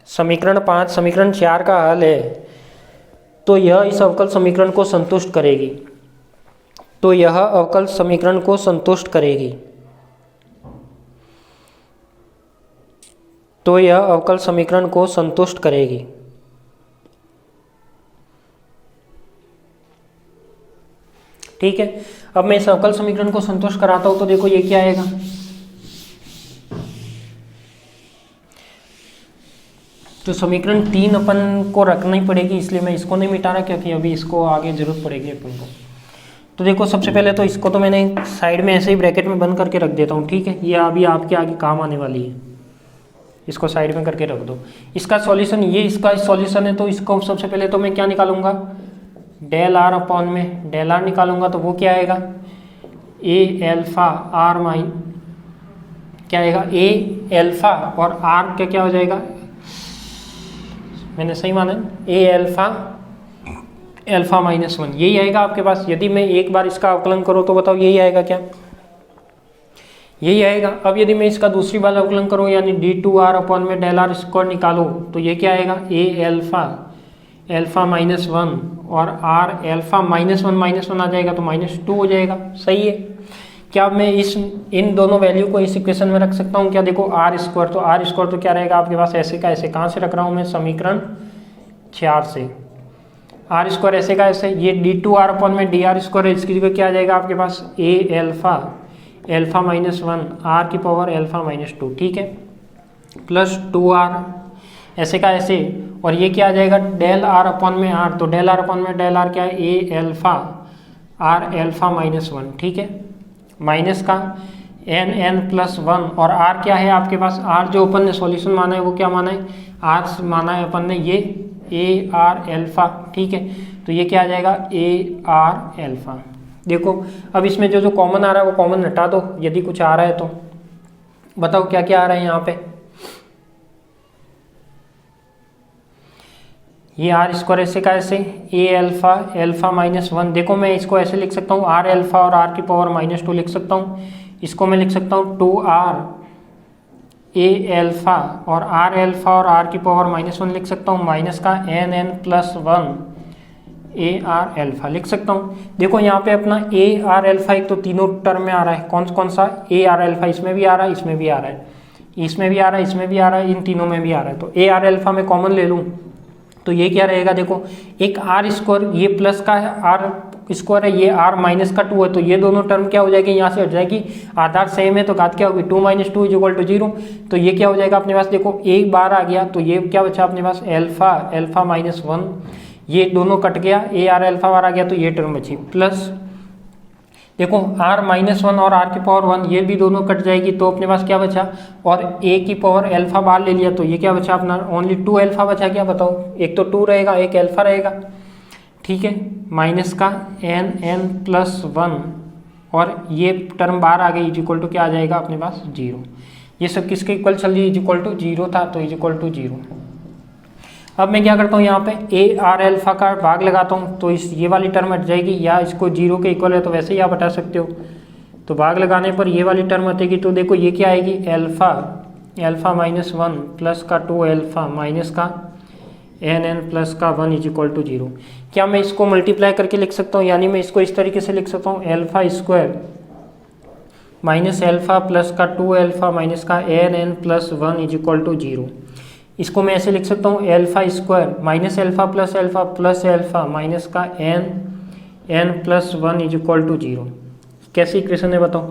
समीकरण 5 समीकरण 4 का हल है, तो यह इस अवकल समीकरण को संतुष्ट करेगी, तो यह अवकल समीकरण को संतुष्ट करेगी, तो यह अवकल समीकरण को संतुष्ट करेगी। ठीक है, अब मैं इस अवकल समीकरण को संतुष्ट कराता हूं, तो देखो ये क्या आएगा, तो समीकरण 3 अपन को रखना ही पड़ेगी, इसलिए मैं इसको नहीं मिटा रहा क्योंकि अभी इसको आगे जरूरत पड़ेगी अपन को। तो देखो सबसे पहले तो इसको तो मैंने साइड में ऐसे ही ब्रैकेट में बंद करके रख देता हूँ। ठीक है, ये अभी आपके आगे काम आने वाली है, इसको साइड में करके रख दो। इसका सॉल्यूशन ये इसका सॉल्यूशन है, तो इसको सबसे पहले तो मैं क्या निकालूंगा, डेल आर अपॉन में डेल आर निकालूंगा, तो वो क्या आएगा, ए एल्फा आर माइन क्या आएगा, ए एल्फा और आर क्या क्या हो जाएगा, मैंने सही माना, ए एल्फा एल्फा माइनस 1, यही आएगा आपके पास। यदि मैं एक बार इसका अवकलन करूँ तो बताओ यही आएगा क्या, यही आएगा। अब यदि मैं इसका दूसरी बार अवकलन करूँ यानी d2r अपॉन में डेल आर स्क्वायर निकालो, तो ये क्या आएगा, ए एल्फा एल्फा माइनस 1 और आर एल्फा माइनस 1 आ जाएगा, तो -2 हो जाएगा। सही है, क्या मैं इन दोनों वैल्यू को इस इक्वेशन में रख सकता हूँ क्या, देखो आर स्क्वायर, तो आर स्क्वायर तो क्या रहेगा आपके पास, ऐसे का ऐसे, कहाँ से रख रहा हूँ मैं, समीकरण 4 से, आर स्क्वायर ऐसे का ऐसे, ये d2r अपॉन में डी आर स्क्वायर है, इसकी जगह क्या आ जाएगा आपके पास, ए एल्फा एल्फा माइनस 1 आर की पावर एल्फा -2, ठीक है, प्लस 2r ऐसे का ऐसे, और ये क्या आ जाएगा, डेल आर अपॉन में आर, तो डेल आर अपॉन में डेल आर क्या है, ए एल्फा आर एल्फा -1, ठीक है, माइनस का n प्लस 1, और r क्या है आपके पास, r जो अपन ने सॉल्यूशन माना है वो क्या माना है, r माना है अपन ने ये ए आर एल्फा, ठीक है, तो ये क्या आ जाएगा, ए आर एल्फा। देखो अब इसमें जो जो कॉमन आ रहा है वो कॉमन हटा दो, यदि कुछ आ रहा है तो बताओ क्या क्या आ रहा है यहाँ पे, ये आर स्क्वायर ऐसे का ऐसे, ए एल्फा एल्फा -1, देखो मैं इसको ऐसे लिख सकता हूँ, आर एल्फा और आर की पावर -2 लिख सकता हूँ, इसको मैं लिख सकता हूँ 2r ए एल्फा और आर एल्फा और आर की पावर -1 लिख सकता हूँ, माइनस का n प्लस 1 ए आर एल्फा लिख सकता हूँ। देखो यहाँ पे अपना ए आर एल्फा एक तो तीनों टर्म में आ रहा है, कौन कौन सा, ए आर एल्फा इसमें भी आ रहा है, इसमें भी आ रहा है, इसमें भी आ रहा है, इसमें भी आ रहा है, इन तीनों में भी आ रहा है, तो ए आर एल्फा में कॉमन ले लूँ तो ये क्या रहेगा, देखो एक आर स्क्वायर, ये प्लस का है आर स्क्वायर है, ये आर माइनस का 2 है, तो ये दोनों टर्म क्या हो जाएगी, यहाँ से हट जाएगी, आधार सेम है तो घात क्या होगी, 2 - 2 = 0, तो ये क्या हो जाएगा अपने पास, देखो एक बार आ गया तो ये क्या बचा अपने पास, एल्फा एल्फा -1, ये दोनों कट गया, ए आर एल्फा बार आ गया तो ये टर्म बची, प्लस देखो r -1 और r की पावर 1 ये भी दोनों कट जाएगी, तो अपने पास क्या बचा, और a की पावर एल्फा बार ले लिया तो ये क्या बचा अपना, ओनली 2 एल्फा बचा, क्या बताओ, एक तो 2 रहेगा एक एल्फा रहेगा, ठीक है, माइनस का n प्लस 1 और ये टर्म बाहर आ गई, इक्वल टू क्या आ जाएगा अपने पास 0, ये सब किसके इक्वल चल रही है, इक्वल टू 0 था तो इक्वल टू 0। अब मैं क्या करता हूँ यहाँ पे ए आर एल्फा का भाग लगाता हूँ, तो इस ये वाली टर्म हट जाएगी, या इसको 0 के इक्वल है तो वैसे ही आप हटा सकते हो, तो भाग लगाने पर ये वाली टर्म हटेगी, तो देखो ये क्या आएगी, एल्फा एल्फा -1 प्लस का 2 एल्फा माइनस का n प्लस का 1 = 0। क्या मैं इसको मल्टीप्लाई करके लिख सकता हूँ, यानी मैं इसको इस तरीके से लिख सकता हूँ, alpha square minus alpha plus का 2 एल्फा माइनस का n प्लस 1 = 0। इसको मैं ऐसे लिख सकता हूँ, alpha square minus alpha plus alpha minus का n प्लस 1 = 0। कैसी इक्वेशन है बताओ,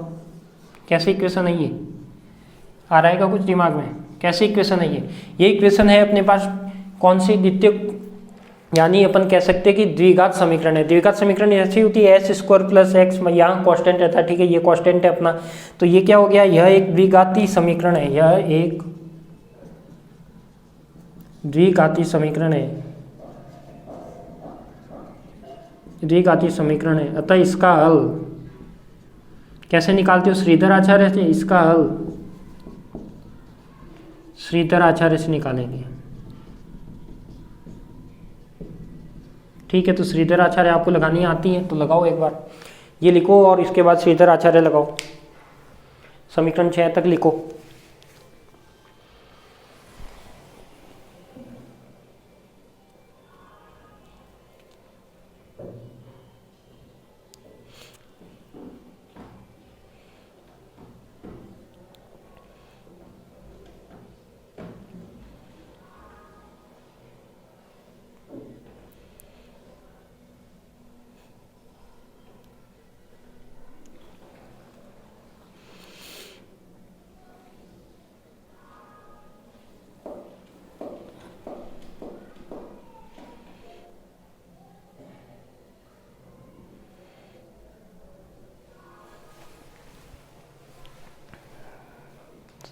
कैसी इक्वेशन है ये, आ रहा है कुछ दिमाग में, कैसी इक्वेशन है ये इक्वेशन है अपने पास कौन सी, द्वितीय, यानी अपन कह सकते हैं कि द्विघात समीकरण है। द्विघात समीकरण ऐसी होती है s² + x, यहाँ कांस्टेंट रहता है, ठीक है, ये कांस्टेंट है अपना, तो ये क्या हो गया, यह एक द्विघाती समीकरण है, यह एक द्विघाती समीकरण है, द्विघाती समीकरण है। अतः इसका हल कैसे निकालते हो, श्रीधर आचार्य से, इसका हल श्रीधर आचार्य से निकालेंगे। ठीक है, तो श्रीधर आचार्य आपको लगानी आती है तो लगाओ एक बार, ये लिखो और इसके बाद श्रीधर आचार्य लगाओ, समीकरण 6 तक लिखो।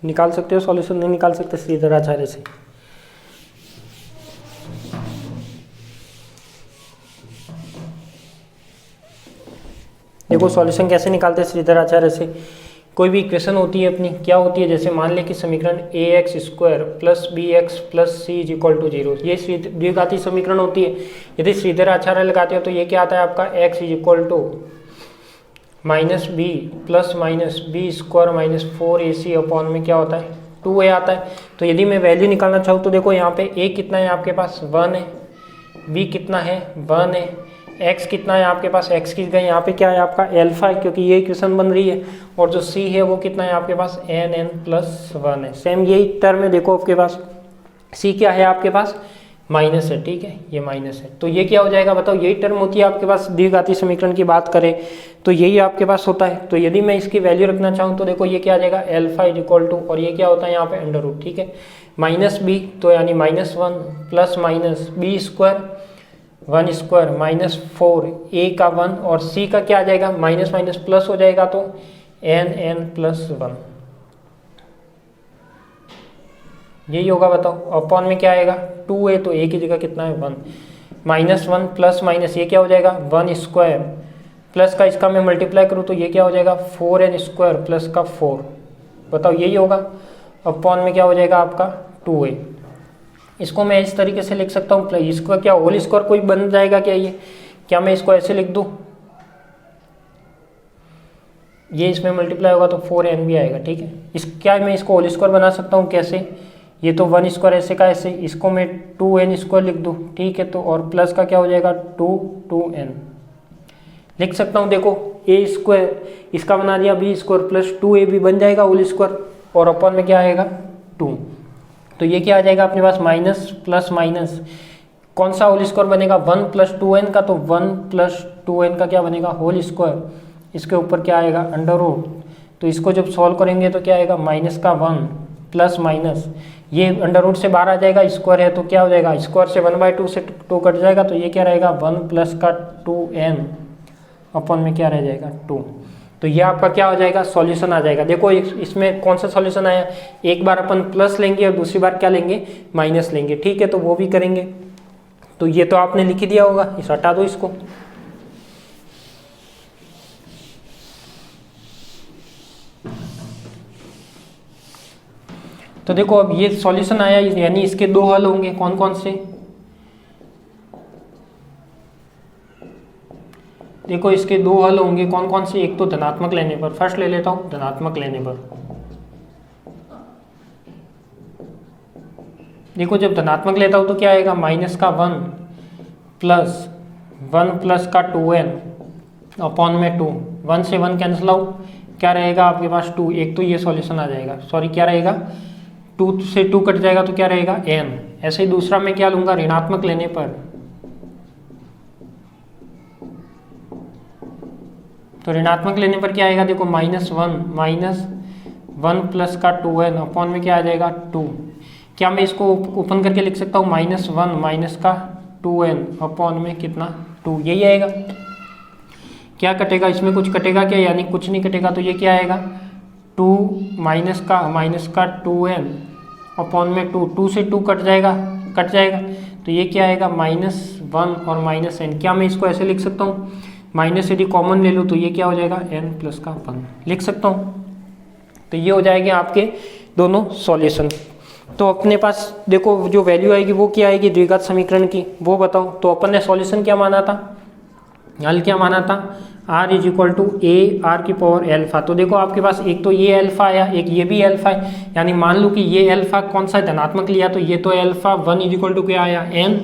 निकाल सकते हो सॉल्यूशन, नहीं निकाल सकते श्रीधर आचार्य से। देखो सॉल्यूशन कैसे निकालते हैं श्रीधर आचार्य से। कोई भी इक्वेशन होती है अपनी, क्या होती है, जैसे मान लें कि समीकरण ax² plus bx plus c is equal to 0, ये द्विघाती समीकरण होती है। यदि श्रीधर आचार्य लगाते हो तो ये क्या आता है आपका, x is equal to minus b plus minus b square minus 4ac upon में क्या होता है 2a आता है। तो यदि मैं वैल्यू निकालना चाहूँ तो देखो यहाँ पे a कितना है आपके पास 1 है, b कितना है 1 है, x कितना है आपके पास, x की जगह यहाँ पे क्या है आपका अल्फा है क्योंकि ये इक्वेशन बन रही है, और जो c है वो कितना है आपके पास n+1 है। सेम यही टर्म है, देखो आपके पास c क्या है आपके पास माइनस है, ठीक है, ये माइनस है। तो ये क्या हो जाएगा बताओ, यही टर्म होती है आपके पास द्विघाती समीकरण की बात करें तो यही आपके पास होता है। तो यदि मैं इसकी वैल्यू रखना चाहूँ तो देखो ये क्या आ जाएगा अल्फा इज इक्वल टू, और ये क्या होता है यहाँ पे अंडर रूट, ठीक है, माइनस बी तो यानी -1 plus minus b square 1 square minus 4 a का 1 और c का क्या आ जाएगा माइनस माइनस प्लस हो जाएगा तो n+1, यही होगा बताओ। अपॉन में क्या आएगा 2a तो a की जगह कितना है 1, -1 प्लस माइनस ये क्या हो जाएगा 1 स्क्वायर प्लस का इसका मैं मल्टीप्लाई करूँ तो ये क्या हो जाएगा 4n स्क्वायर प्लस का 4, बताओ यही होगा। अपॉन में क्या हो जाएगा आपका 2a, इसको मैं इस तरीके से लिख सकता हूँ, इसका क्या होल स्क्वायर कोई बन जाएगा क्या, ये क्या मैं इसको ऐसे लिख दूँ, ये इसमें मल्टीप्लाई होगा तो 4n भी आएगा, ठीक है। इस क्या मैं इसको होल स्क्वायर बना सकता हूँ कैसे, ये तो 1 स्क्वायर ऐसे का ऐसे, इसको मैं 2n स्क्वायर लिख दूँ, ठीक है, तो और प्लस का क्या हो जाएगा 2n लिख सकता हूँ। देखो a स्क्वायर इसका बना दिया b स्क्वायर प्लस 2a भी बन जाएगा होल स्क्वायर, और अपॉन में क्या आएगा 2, तो ये क्या आ जाएगा अपने पास माइनस प्लस माइनस, कौन सा होल स्क्वायर बनेगा 1 + 2n का, तो 1 + 2n का क्या बनेगा होल स्क्वायर, इसके ऊपर क्या आएगा अंडर रूट, तो इसको जब सॉल्व करेंगे तो क्या आएगा माइनस का 1 प्लस माइनस ये अंडर रूट से बाहर आ जाएगा, स्क्वायर है तो क्या हो जाएगा स्क्वायर से 1/2 से 2 कट जाएगा, तो ये क्या रहेगा 1 प्लस का 2n अपॉन में क्या रह जाएगा 2, तो ये आपका क्या हो जाएगा सॉल्यूशन आ जाएगा। देखो इसमें कौन सा सॉल्यूशन आया, एक बार अपन प्लस लेंगे और दूसरी बार क्या लेंगे माइनस लेंगे, ठीक है, तो वो भी करेंगे। तो ये तो आपने लिख ही दिया होगा, इस हटा दो इसको, तो देखो अब ये सॉल्यूशन आया, यानी इसके दो हल होंगे, कौन कौन से, देखो इसके दो हल होंगे कौन कौन से, एक तो धनात्मक लेने पर, फर्स्ट ले लेता हूं धनात्मक लेने पर। देखो जब धनात्मक लेता हूं तो क्या आएगा माइनस का 1 प्लस 1 प्लस का 2n अपॉन में 2, 1 से 1 कैंसिल आउट, क्या रहेगा आपके पास 2, एक तो ये सॉल्यूशन आ जाएगा, सॉरी क्या रहेगा 2 से 2 कट जाएगा तो क्या रहेगा n। ऐसे ही दूसरा मैं क्या लूंगा ऋणात्मक लेने पर, तो ऋणात्मक लेने पर क्या आएगा देखो -1 प्लस का 2n अपॉन में क्या आ जाएगा 2, क्या मैं इसको ओपन करके लिख सकता हूँ -1 माइनस का 2n अपॉन में कितना 2, यही आएगा। क्या कटेगा इसमें, कुछ कटेगा क्या, यानी कुछ नहीं कटेगा, तो ये क्या आएगा 2 माइनस का 2n अपॉन में 2 से 2 कट जाएगा, तो ये क्या आएगा -1 और -n, क्या मैं इसको ऐसे लिख सकता हूँ, माइनस यदि कॉमन ले लूँ तो ये क्या हो जाएगा n प्लस का 1 लिख सकता हूँ। तो ये हो जाएंगे आपके दोनों सॉल्यूशन। तो अपने पास देखो जो वैल्यू आएगी वो क्या आएगी द्विघात समीकरण की, वो बताओ। तो अपन ने सॉल्यूशन क्या माना था, हल क्या माना था, r is equal to a r की पावर एल्फा। तो देखो आपके पास एक तो ये एल्फा आया, एक ये भी एल्फा है, यानी मान लो कि ये एल्फा कौन सा धनात्मक लिया, तो ये तो एल्फा 1 इज इक्वल टू क्या आया n,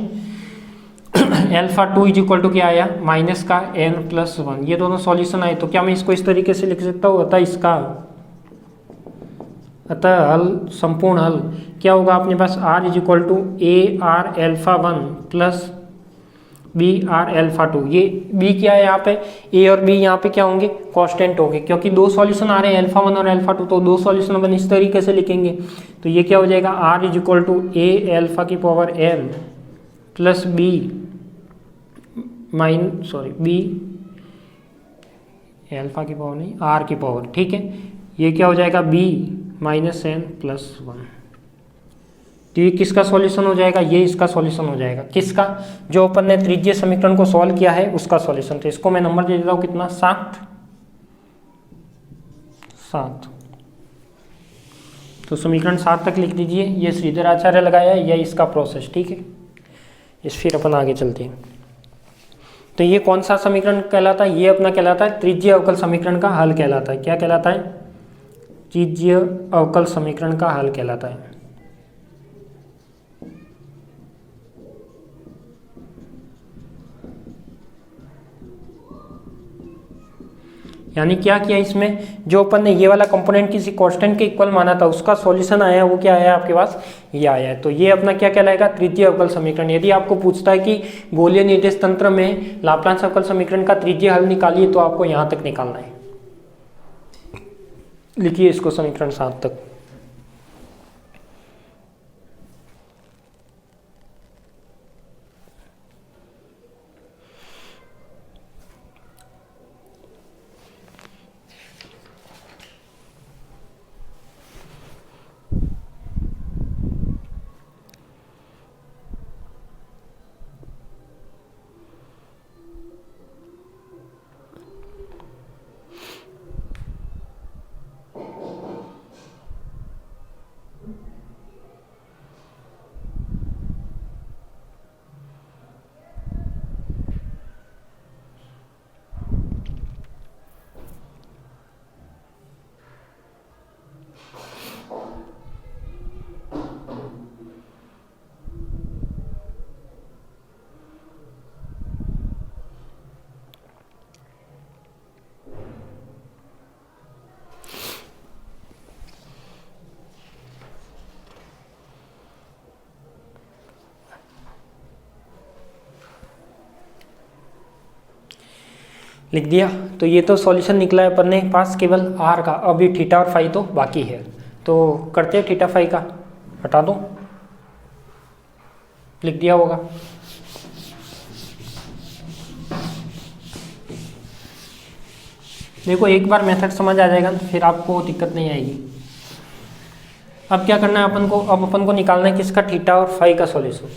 alpha 2 is equal to क्या आया माइनस का n+1। ये दोनों सॉल्यूशन आए। तो क्या मैं इसको इस तरीके से लिख सकता हूँ, अतः हल संपूर्ण हल क्या होगा अपने पास, r is equal to a r alpha 1 plus b r alpha 2। ये b क्या है यहाँ पे, a और b यहाँ पे क्या होंगे कांस्टेंट होंगे, क्योंकि दो सॉल्यूशन आ रहे हैं अल्फा 1 और अल्फा 2, तो दो सॉल्यूशन अपन इस तरीके से लिखेंगे। तो ये क्या हो जाएगा r is equal to A alpha की power n plus b b alpha की पावर नहीं r की पावर, ठीक है। ये क्या हो जाएगा b -n+1। तो ये किसका सॉल्यूशन हो जाएगा, ये इसका सॉल्यूशन हो जाएगा। किसका, जो अपन ने त्रिज्यीय समीकरण को सॉल्व किया है उसका सॉल्यूशन। तो इसको मैं नंबर दे देता हूँ कितना, 7। तो समीकरण 7 तक लिख दीजिए। ये श्रीधर आचार्य लगाया है, यह इसका प्रोसेस, ठीक है। इस फिर अपन आगे चलते हैं। तो ये कौन सा समीकरण कहलाता है, ये अपना कहलाता है त्रिज्यीय अवकल समीकरण का हल कहलाता है। क्या कहलाता है, त्रिज्यीय अवकल समीकरण का हल कहलाता है। यानी क्या किया इसमें, जो अपन ने ये वाला कंपोनेंट किसी कांस्टेंट के इक्वल माना था उसका सॉल्यूशन आया, वो क्या आया आपके पास, ये आया है। तो ये अपना क्या कहलाएगा, तृतीय अवकल समीकरण। यदि आपको पूछता है कि गोलीय निर्देश तंत्र में लाप्लास अवकल समीकरण का तृतीय हल निकालिए, तो आपको यहाँ तक निकालना है। लिखिए इसको समीकरण 7 तक। लिख दिया। तो ये तो सॉल्यूशन निकला है अपन ने पास केवल r का। अभी थीटा और फाई तो बाकी है, तो करते हैं थीटा फाई का, हटा दो, लिख दिया होगा। देखो एक बार मेथड समझ आ जाएगा तो फिर आपको दिक्कत नहीं आएगी। अब क्या करना है अपन को, अब अपन को निकालना है किसका, थीटा और फाई का सॉल्यूशन।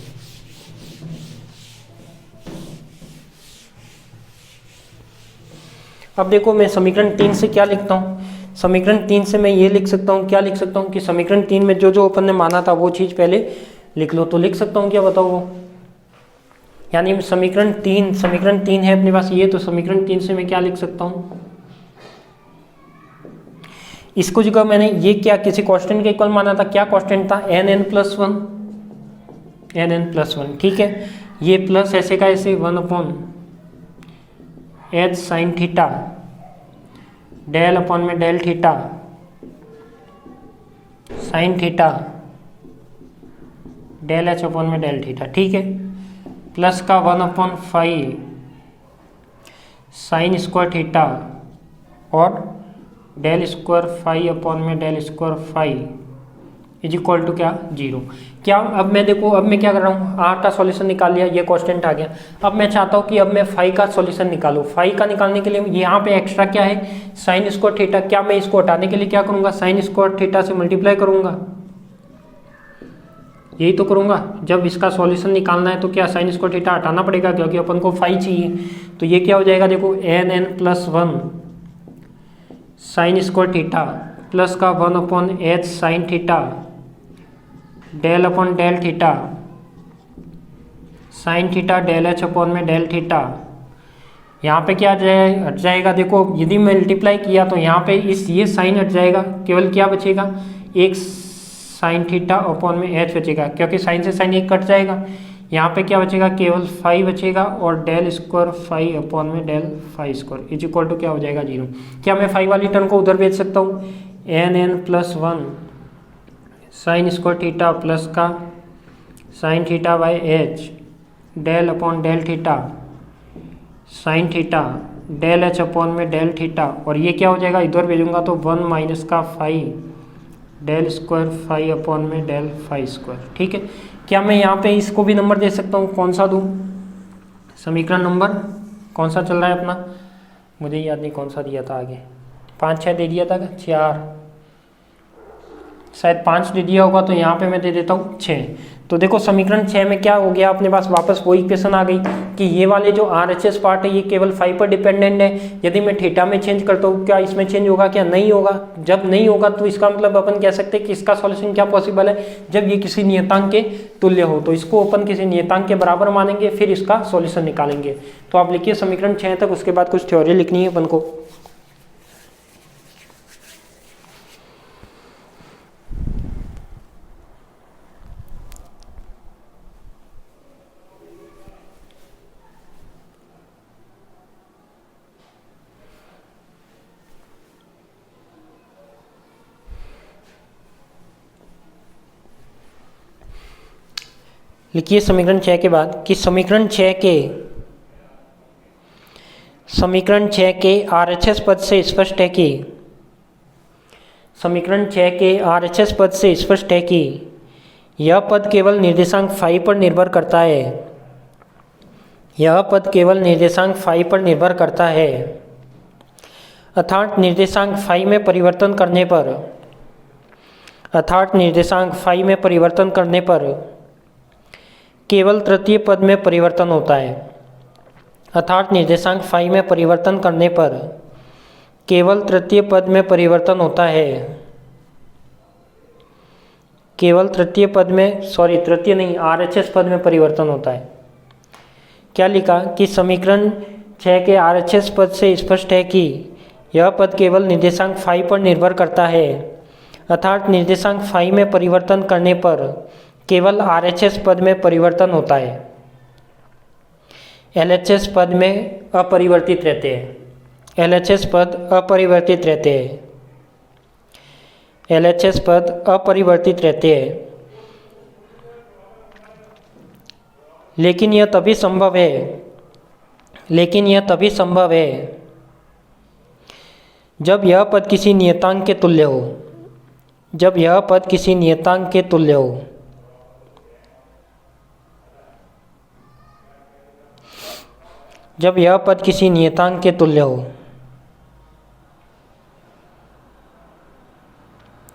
अब देखो मैं समीकरण 3 से क्या लिखता हूँ, समीकरण 3 से मैं ये लिख सकता हूँ, क्या लिख सकता हूँ कि समीकरण 3 में जो जो अपन ने माना था वो चीज़ पहले लिख लो। तो लिख सकता हूँ क्या, बताओ वो, यानी समीकरण 3 है अपने पास ये। तो समीकरण 3 से मैं क्या लिख सकता हूँ, इसको जगह मैंने ये क्या किसी कांस्टेंट के इक्वल माना था, क्या कांस्टेंट था, n+1, ठीक है। ये प्लस ऐसे का ऐसे 1/h sin theta del upon में del theta sine theta del H upon में डेल थीटा, ठीक है। प्लस का 1/5 साइन स्क्वायर थीटा और डेल स्क्वायर फाई अपॉन में del square phi is equal to क्या, 0। क्या अब मैं देखो, अब मैं क्या कर रहा हूँ, r का सॉल्यूशन निकाल लिया, ये कांस्टेंट आ गया। अब मैं चाहता हूँ कि अब मैं फाई का सॉल्यूशन निकालूँ। फाई का निकालने के लिए यहाँ पे एक्स्ट्रा क्या है, साइन स्क्वायर थीटा। क्या मैं इसको हटाने के लिए क्या करूँगा, साइन स्क्वायर थीटा से मल्टीप्लाई करूँगा, यही तो करूँगा। जब इसका सॉल्यूशन निकालना है तो क्या साइन स्क्वायर थीटा हटाना पड़ेगा, क्योंकि अपन को फाई चाहिए। तो ये क्या हो जाएगा, देखो n+1 sine square theta plus का 1/h sine theta del upon del theta sine theta del H upon में डेल थीटा। यहाँ पे क्या हट जाएगा, देखो यदि मल्टीप्लाई किया तो यहाँ पे ये साइन हट जाएगा, केवल क्या बचेगा, एक साइन थीटा अपॉन में एच बचेगा, क्योंकि साइन से साइन एक कट जाएगा। यहाँ पे क्या बचेगा, केवल फाई बचेगा और डेल स्क्वायर फाई अपॉन में del phi square is equal to क्या हो जाएगा, 0। क्या मैं फाई वाली टर्म को उधर भेज सकता हूँ, n+1 sine square theta plus का sine theta by H del upon del theta sine theta del H upon में डेल थीटा, और ये क्या हो जाएगा, इधर भेजूंगा तो 1 माइनस का phi del square phi upon में डेल फाई स्क्वायर। ठीक है, क्या मैं यहाँ पे इसको भी नंबर दे सकता हूँ, कौन सा दूँ, समीकरण नंबर कौन सा चल रहा है अपना, मुझे याद नहीं कौन सा दिया था आगे, 5 6 दे दिया था, 4 शायद 5 दे दिया होगा, तो यहाँ पे मैं दे देता हूँ 6। तो देखो समीकरण 6 में क्या हो गया, अपने पास वापस वही इक्वेशन आ गई कि ये वाले जो RHS पार्ट है ये केवल फाई पर डिपेंडेंट है। यदि मैं थीटा में चेंज करता हूँ क्या इसमें चेंज होगा, क्या नहीं होगा। जब नहीं होगा तो इसका मतलब अपन कह सकते हैं कि इसका सॉल्यूशन क्या पॉसिबल है, जब ये किसी नियतांक के तुल्य हो, तो इसको अपन किसी नियतांक के बराबर मानेंगे, फिर इसका सॉल्यूशन निकालेंगे। तो आप लिखिए समीकरण 6 तक, उसके बाद कुछ थ्योरी लिखनी है अपन को। लिखिए समीकरण 6 के बाद कि समीकरण 6 के RHS पद से स्पष्ट है कि समीकरण 6 के RHS पद से स्पष्ट है कि यह पद केवल निर्देशांक फाई पर निर्भर करता है। यह पद केवल निर्देशांक फाई पर निर्भर करता है, अर्थात निर्देशांक फाई में परिवर्तन करने पर केवल तृतीय पद में परिवर्तन होता है। अर्थात निर्देशांक फाई में परिवर्तन करने पर केवल तृतीय पद में परिवर्तन होता है। तृतीय नहीं, RHS पद में परिवर्तन होता है। क्या लिखा कि समीकरण 6 के RHS पद से स्पष्ट है कि यह पद केवल निर्देशांक फाई पर निर्भर करता है, अर्थात निर्देशांक फाई में परिवर्तन करने पर केवल RHS पद में परिवर्तन होता है। LHS पद में अपरिवर्तित रहते हैं। LHS पद अपरिवर्तित रहते हैं। लेकिन यह तभी संभव है जब यह पद किसी नियतांक के तुल्य हो। जब यह पद किसी नियतांक के तुल्य हो। जब यह पद किसी नियतांक के तुल्य हो।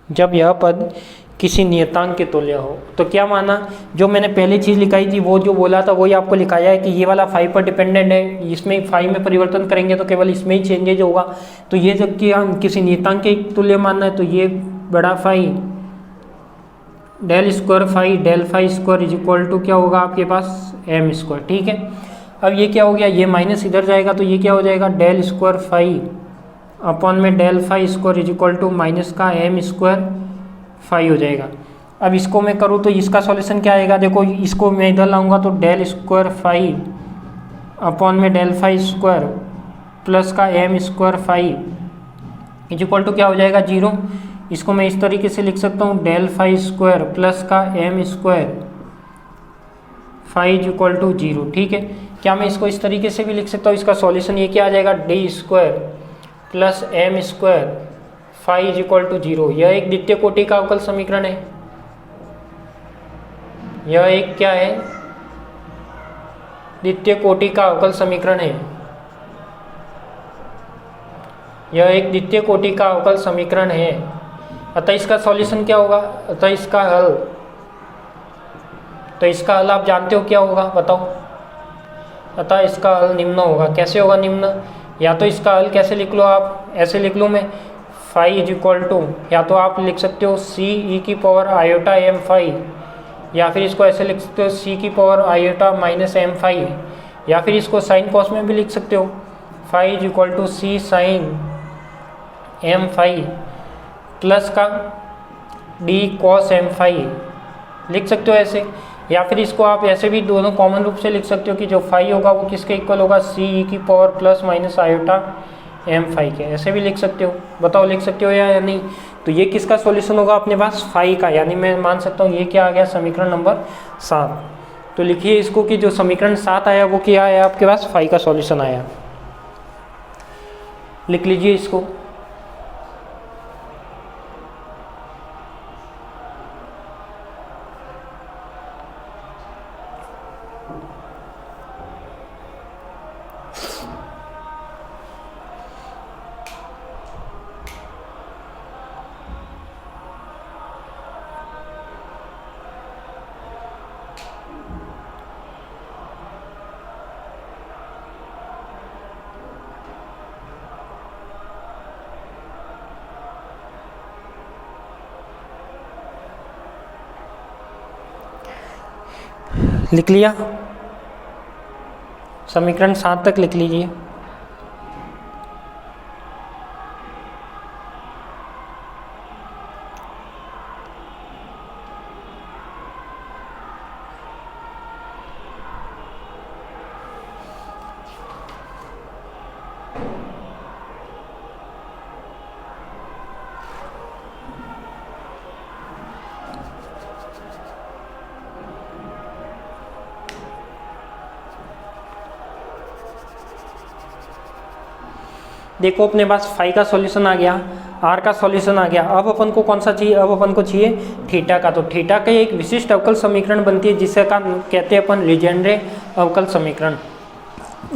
जब यह पद किसी नियतांक के तुल्य हो। तो क्या माना, जो मैंने पहले चीज़ लिखाई थी वो जो बोला था वही आपको लिखाया है कि ये वाला फाई पर डिपेंडेंट है, इसमें फाई में परिवर्तन करेंगे तो केवल इसमें ही चेंजेज होगा। तो ये जबकि हम किसी नियतांक के तुल्य मानना है, तो ये बड़ा phi del square phi del phi square is equal to क्या होगा आपके पास एम स्क्वायर। ठीक है, अब ये क्या हो गया, ये माइनस इधर जाएगा तो ये क्या हो जाएगा डेल स्क्वायर फाई अपॉन में del phi square is equal to minus का एम स्क्वायर फाई हो जाएगा। अब इसको मैं करूँ तो इसका सॉल्यूशन क्या आएगा, देखो इसको मैं इधर लाऊंगा तो डेल स्क्वायर फाई अपॉन में डेल फाई स्क्वायर प्लस का M square phi is equal to क्या हो जाएगा 0। इसको मैं इस तरीके से लिख सकता हूँ डेल फाई स्क्वायर प्लस का M square phi is equal to 0। ठीक है, क्या मैं इसको इस तरीके से भी लिख सकता हूँ, इसका सॉल्यूशन ये क्या आ जाएगा d square plus m square phi is equal to 0। यह एक द्वितीय कोटि का अवकल समीकरण है। यह एक क्या है, द्वितीय कोटि का अवकल समीकरण है। यह एक द्वितीय कोटि का अवकल समीकरण है। अतः इसका सॉल्यूशन क्या होगा, अतः इसका हल, तो इसका हल आप जानते हो क्या होगा बताओ। अतः इसका हल निम्न होगा। कैसे होगा निम्न, या तो इसका हल कैसे लिख लो आप, ऐसे लिख लो मैं फाई इज इक्वल टू, या तो आप लिख सकते हो सी ई की पावर आयोटा एम फाई या फिर इसको ऐसे लिख सकते हो सी की power iota minus M phi, या फिर इसको साइन कॉस में भी लिख सकते हो, phi is equal to c sine m phi plus का डी कॉस एम फाई लिख सकते हो ऐसे। या फिर इसको आप ऐसे भी दोनों कॉमन रूप से लिख सकते हो कि जो फाई होगा वो किसके इक्वल होगा, सी ई की power plus minus iota m phi के, ऐसे भी लिख सकते हो। बताओ लिख सकते हो या नहीं। तो ये किसका सॉल्यूशन होगा अपने पास, फाई का, यानी मैं मान सकता हूँ ये क्या आ गया, समीकरण नंबर 7। तो लिखिए इसको कि जो समीकरण 7 आया वो क्या आया आपके पास, फाई का सॉल्यूशन आया। लिख लीजिए इसको। लिख लिया, समीकरण 7 तक लिख लीजिए। देखो अपने पास फाई का सॉल्यूशन आ गया, आर का सॉल्यूशन आ गया। अब अपन को कौन सा चाहिए, अब अपन को चाहिए थीटा का। तो थीटा का एक विशिष्ट अवकल समीकरण बनती है जिसे का कहते हैं अपन लीजेंड्रे अवकल समीकरण।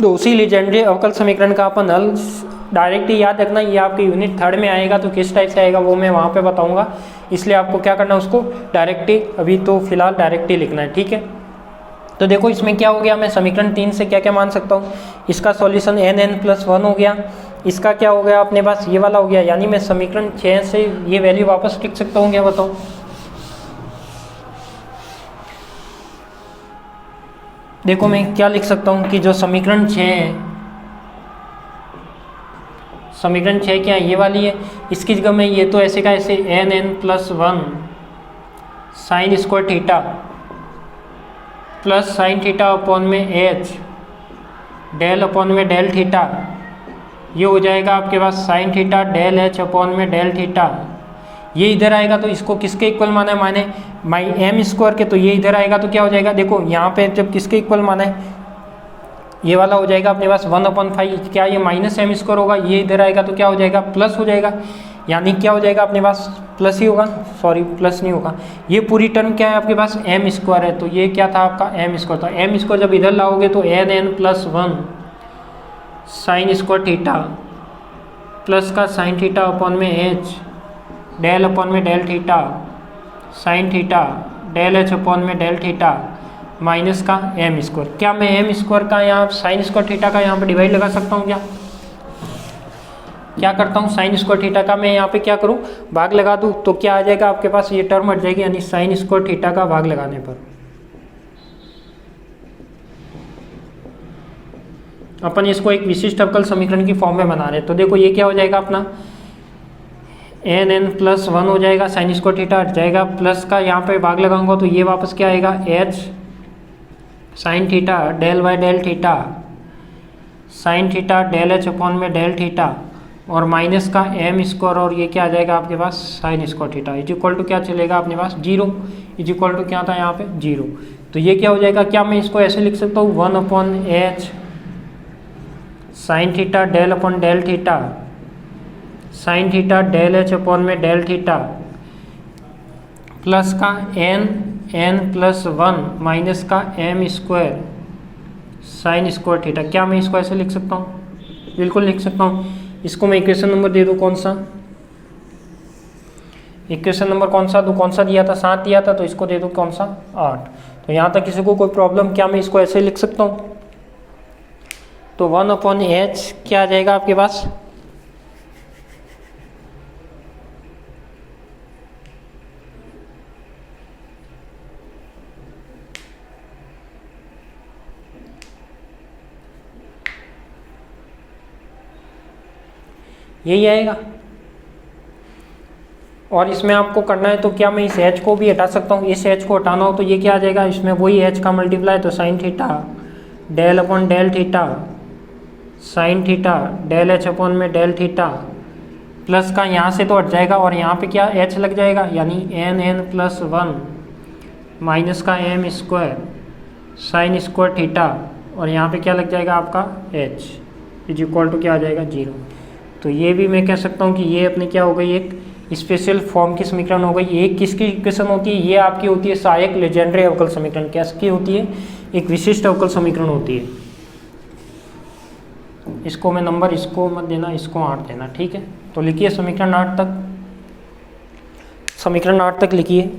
तो उसी लीजेंड्रे अवकल समीकरण का अपन हल डायरेक्ट ही याद रखना, ये आपके यूनिट 3 में आएगा। तो किस टाइप से आएगा वो मैं वहाँ पे बताऊँगा, इसलिए आपको क्या करना है उसको डायरेक्ट ही, अभी तो फिलहाल डायरेक्ट ही लिखना है, ठीक है। तो देखो इसमें क्या हो गया, मैं समीकरण 3 से क्या क्या मान सकता हूँ, इसका सॉल्यूशन n+1 हो गया, इसका क्या हो गया अपने पास ये वाला हो गया, यानी मैं समीकरण 6 से ये वैल्यू वापस लिख सकता हूँ क्या, बताओ। देखो मैं क्या लिख सकता हूँ कि जो समीकरण 6 है, समीकरण 6 क्या है, ये वाली है, इसकी जगह में ये तो ऐसे का ऐसे n+1 sine square theta plus sine theta upon में h डेल अपॉन में डेल थीटा, ये हो जाएगा आपके पास sine theta del h upon में डेल थीटा। ये इधर आएगा तो इसको किसके इक्वल माना है, माने माई एम स्क्वायर के। तो ये इधर आएगा तो क्या हो जाएगा, देखो यहाँ पे जब किसके इक्वल माना है, ये वाला हो जाएगा अपने पास 1/5, क्या ये माइनस एम स्क्वायर होगा, ये इधर आएगा तो क्या हो जाएगा प्लस हो जाएगा, यानी क्या हो जाएगा अपने पास प्लस ही होगा, सॉरी प्लस नहीं होगा, ये पूरी टर्म क्या है आपके पास एम स्क्वायर है। तो ये क्या था आपका एम स्क्वायर, तो एम स्क्वायर जब इधर लाओगे तो n+1 sine square theta plus का साइन थीटा अपॉन में h डेल अपॉन में del theta sine theta del h upon में डेल थीटा माइनस का एम स्क्वायर। क्या मैं एम स्क्वायर का यहाँ साइन स्क्वायर थीटा का यहाँ पे डिवाइड लगा सकता हूँ क्या करता हूँ, साइन स्क्वायर थीटा का मैं यहाँ पे क्या करूँ, भाग लगा दूँ, तो क्या आ जाएगा आपके पास ये टर्म हट जाएगी, यानी साइन स्क्वायर थीटा का भाग लगाने पर अपन इसको एक विशिष्ट अवकल समीकरण की फॉर्म में बना रहे हैं। तो देखो ये क्या हो जाएगा अपना n+1 हो जाएगा, साइन स्क्वायर थीटा हट जाएगा, प्लस का यहाँ पे भाग लगाऊंगा तो ये वापस क्या आएगा h sine theta del by del theta sine theta del h upon में डेल थीटा और माइनस का एम स्क्वायर, और ये क्या आ जाएगा आपके पास sine square theta is equal to क्या चलेगा अपने पास 0, इज इक्वल टू क्या था यहाँ पे 0। तो ये क्या हो जाएगा, क्या मैं इसको ऐसे लिख सकता हूँ 1/h sine theta del upon del theta sine theta del h upon में डेल थीटा प्लस का n+1 माइनस का M square sine square theta. क्या मैं इसको ऐसे लिख सकता हूँ, बिल्कुल लिख सकता हूँ। इसको मैं इक्वेशन नंबर दे दूँ, कौन सा इक्वेशन नंबर कौन सा दिया था, 7 दिया था, तो इसको दे दूँ कौन सा 8। तो यहाँ तक किसी को कोई प्रॉब्लम, क्या मैं इसको ऐसे लिख सकता हूँ, तो 1/h क्या आ जाएगा आपके पास यही आएगा। और इसमें आपको करना है तो क्या मैं इस एच को भी हटा सकता हूँ, इस एच को हटाना हो तो ये क्या आ जाएगा, इसमें वही एच का मल्टीप्लाई, तो sine theta del upon del theta sine theta del H upon में डेल थीटा प्लस का यहाँ से तो हट जाएगा और यहाँ पे क्या एच लग जाएगा, यानी एन एन प्लस 1 माइनस का M square sine square theta और यहाँ पे क्या लग जाएगा आपका एच इज इक्वल टू क्या आ जाएगा 0। तो ये भी मैं कह सकता हूँ कि ये अपने क्या हो गई, एक स्पेशल फॉर्म की समीकरण हो गई। एक किसकी इक्वेशन होती है, ये आपकी होती है सहायक लेजेंडरी अवकल समीकरण। कैसी होती है, एक विशिष्ट अवकल समीकरण होती है। इसको मैं नंबर, इसको मत देना, इसको 8 देना, ठीक है। तो लिखिए समीकरण 8 तक, समीकरण 8 तक लिखिए।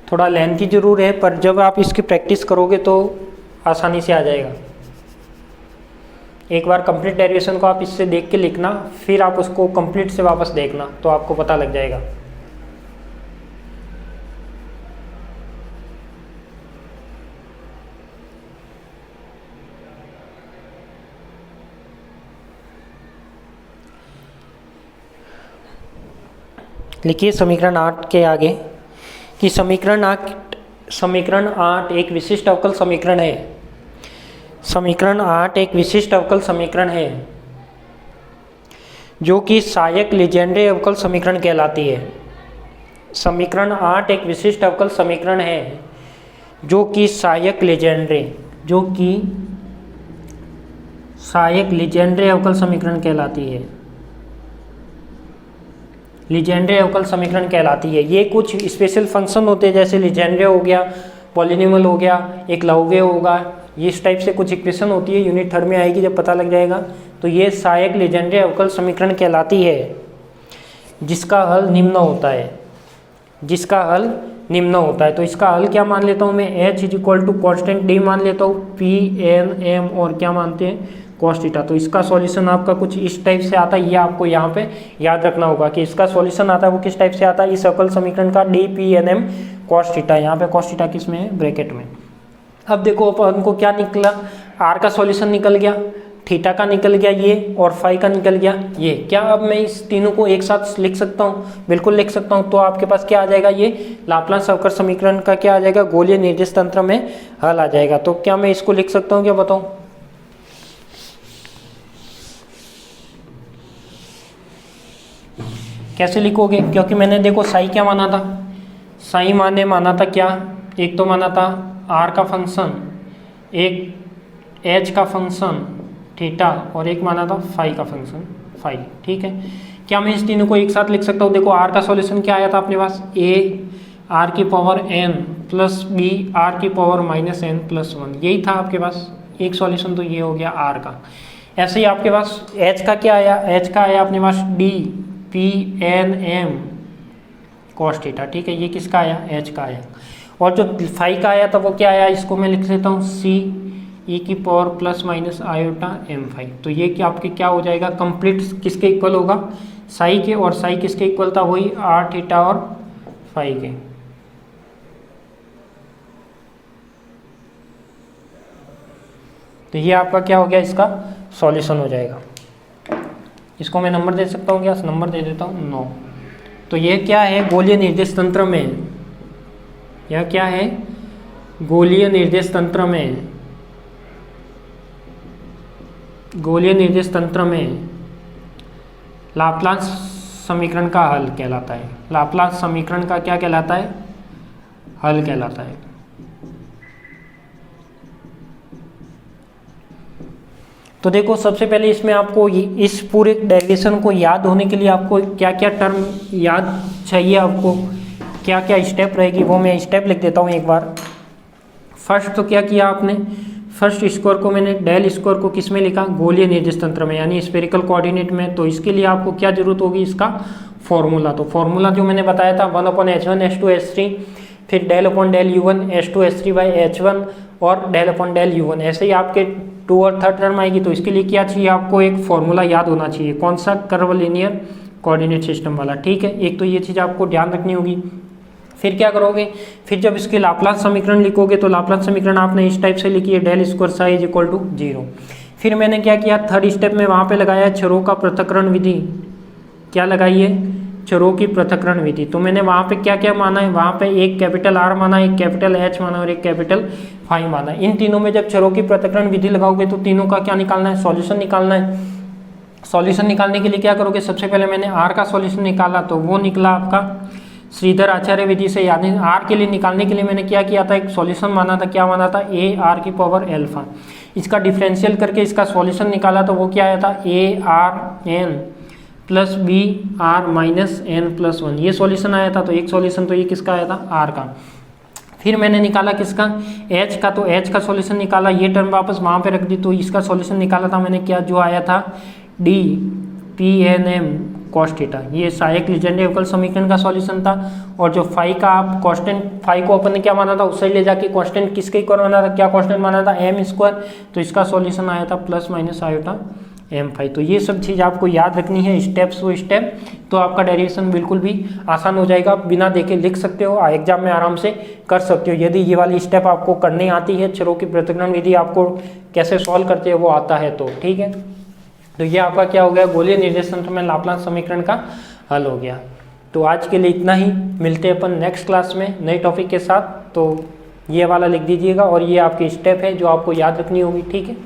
थोड़ा लेंथी जरूर है, पर जब आप इसकी प्रैक्टिस करोगे तो आसानी से आ जाएगा। एक बार कंप्लीट डेरिवेशन को आप इससे देख के लिखना, फिर आप उसको कंप्लीट से वापस देखना, तो आपको पता लग जाएगा। लिखिए समीकरण 8 के आगे कि समीकरण 8 एक विशिष्ट अवकल समीकरण है। समीकरण 8 एक विशिष्ट अवकल समीकरण है जो कि सहायक लीजेंड्रे अवकल समीकरण कहलाती है। समीकरण 8 एक विशिष्ट अवकल समीकरण है जो कि सहायक लीजेंड्रे अवकल समीकरण कहलाती है। लीजेंड्रे अवकल समीकरण कहलाती है। ये कुछ स्पेशल फंक्शन होते हैं, जैसे लीजेंड्रे हो गया, पॉलिनोमियल हो गया, एक लघुगेय होगा, ये इस टाइप से कुछ इक्वेशन होती है। यूनिट थर्ड में आएगी जब पता लग जाएगा। तो ये सहायक लीजेंड्रे अवकल समीकरण कहलाती है जिसका हल निम्न होता है, तो इसका हल क्या मान लेता हूँ मैं, h is equal to constant d मान लेता हूँ, पी एन एम और क्या मानते हैं कॉस थीटा। तो इसका सॉल्यूशन आपका कुछ इस टाइप से आता है। ये आपको यहाँ पे याद रखना होगा कि इसका सॉल्यूशन आता है वो किस टाइप से आता है, इस अवकल समीकरण का d P N M cos theta. यहाँ पे कॉस थीटा किस में है, ब्रैकेट में। अब देखो अपन को क्या निकला, आर का सॉल्यूशन निकल गया, थीटा का निकल गया ये, और फाई का निकल गया ये। क्या अब मैं इस तीनों को एक साथ लिख सकता हूँ, बिल्कुल लिख सकता हूँ। तो आपके पास क्या आ जाएगा, ये लाप्लास अवकल समीकरण का क्या आ जाएगा, गोलीय निर्देश तंत्र में हल आ जाएगा। तो क्या मैं इसको लिख सकता हूँ, क्या बताऊँ, कैसे लिखोगे, क्योंकि मैंने देखो साई क्या माना था, साई माना था क्या, एक तो माना था आर का फंक्शन, एक एच का फंक्शन थीटा, और एक माना था फाई का फंक्शन फाई, ठीक है। क्या मैं इस तीनों को एक साथ लिख सकता हूँ। देखो आर का सॉल्यूशन क्या आया था अपने पास, ए आर की power n plus b r की पावर माइनस एन प्लस 1, यही था आपके पास एक सॉल्यूशन। तो ये हो गया आर का। ऐसे ही आपके पास एच का क्या आया, एच का आया अपने पास D P N M cos theta, ठीक है। ये किसका आया, एच का आया। और जो फाई का आया था वो क्या आया, इसको मैं लिख लेता हूँ सी ई की power plus minus iota m phi. तो ये क्या आपके क्या हो जाएगा, कंप्लीट किसके इक्वल होगा, साई के। और साई किसके इक्वल था, वही आर थीटा और फाई के। तो ये आपका क्या हो गया, इसका सॉल्यूशन हो जाएगा। इसको मैं नंबर दे सकता हूँ क्या, नंबर दे देता हूँ 9। तो ये क्या है, गोलीय निर्देश तंत्र में, यह क्या है, गोलीय निर्देश तंत्र में, गोलीय निर्देश तंत्र में लाप्लास समीकरण का हल कहलाता है। लाप्लास समीकरण का क्या कहलाता है, हल कहलाता है। तो देखो सबसे पहले इसमें आपको इस पूरे डेरिवेशन को याद होने के लिए आपको क्या क्या टर्म याद चाहिए, आपको क्या क्या स्टेप रहेगी वो मैं स्टेप लिख देता हूँ एक बार। फर्स्ट तो क्या किया आपने, फर्स्ट स्क्वायर को मैंने डेल स्क्वायर को किस में लिखा, गोलीय निर्देश तंत्र में, यानी स्फेरिकल कोऑर्डिनेट में। तो इसके लिए आपको क्या जरूरत होगी, इसका फॉर्मूला। तो फॉर्मूला जो मैंने बताया था 1/h1 फिर del upon del u1 h2 h3 by h1 और डेल अपॉन डेल u1। ऐसे ही आपके 2 और थर्ड टर्म आएगी। तो इसके लिए क्या चाहिए आपको, एक फॉर्मूला याद होना चाहिए। कौन सा, कर्वलिनियर कोऑर्डिनेट सिस्टम वाला, ठीक है। एक तो ये चीज़ आपको ध्यान रखनी होगी। फिर क्या करोगे, फिर जब इसके लाप्लास समीकरण लिखोगे तो लाप्लास समीकरण आपने इस टाइप से लिखी है, del square psi is equal to 0। फिर मैंने क्या किया, थर्ड स्टेप में वहाँ पे लगाया चरों का पृथक्करण विधि। क्या लगाई है, चरों की पृथक्करण विधि। तो मैंने वहाँ पे क्या क्या माना है, वहाँ पे एक कैपिटल R माना, एक कैपिटल H माना और एक कैपिटल फाई माना। इन तीनों में जब चरों की पृथक्करण विधि लगाओगे तो तीनों का क्या निकालना है, सॉल्यूशन निकालना है। सॉल्यूशन निकालने के लिए क्या करोगे, सबसे पहले मैंने R का सॉल्यूशन निकाला तो वो निकला आपका श्रीधर आचार्य विधि से। यानी R के लिए निकालने के लिए मैंने क्या किया था, एक सॉल्यूशन माना था। क्या माना था, AR की पावर अल्फा। इसका डिफरेंशियल करके इसका सॉल्यूशन निकाला तो वो क्या आया था, ARN plus BR minus N+1, ये सॉल्यूशन आया था। तो एक सॉल्यूशन तो ये किसका आया था, R का। फिर मैंने निकाला किसका, H का। तो H का सॉल्यूशन निकाला, ये टर्म वापस वहाँ पे रख दी। तो इसका सॉल्यूशन निकाला था मैंने, क्या जो आया था DPNM cos थीटा, ये सहायक लीजेंड्रे अवकल समीकरण का सॉल्यूशन था। और जो फाई का आप कांस्टेंट, फाई को अपन ने क्या माना था, उससे ले जाके कांस्टेंट किसके इक्वल माना था, क्या कांस्टेंट माना था, m²। तो इसका सॉल्यूशन आया था प्लस माइनस आयोटा m5। तो ये सब चीज़ आपको याद रखनी है स्टेप्स टू स्टेप, तो आपका डेरिवेशन बिल्कुल भी आसान हो जाएगा। बिना देखे लिख सकते हो, एग्जाम में आराम से कर सकते हो। यदि ये वाली स्टेप आपको करनी आती है, चरों की पृथक्करण विधि आपको कैसे सॉल्व करते हैं वो आता है तो, ठीक है। तो ये आपका क्या हो गया, गोलीय निर्देश तंत्र में लाप्लास समीकरण का हल हो गया। तो आज के लिए इतना ही, मिलते हैं अपन नेक्स्ट क्लास में नए टॉपिक के साथ। तो ये वाला लिख दीजिएगा और ये आपकी स्टेप है जो आपको याद रखनी होगी, ठीक है।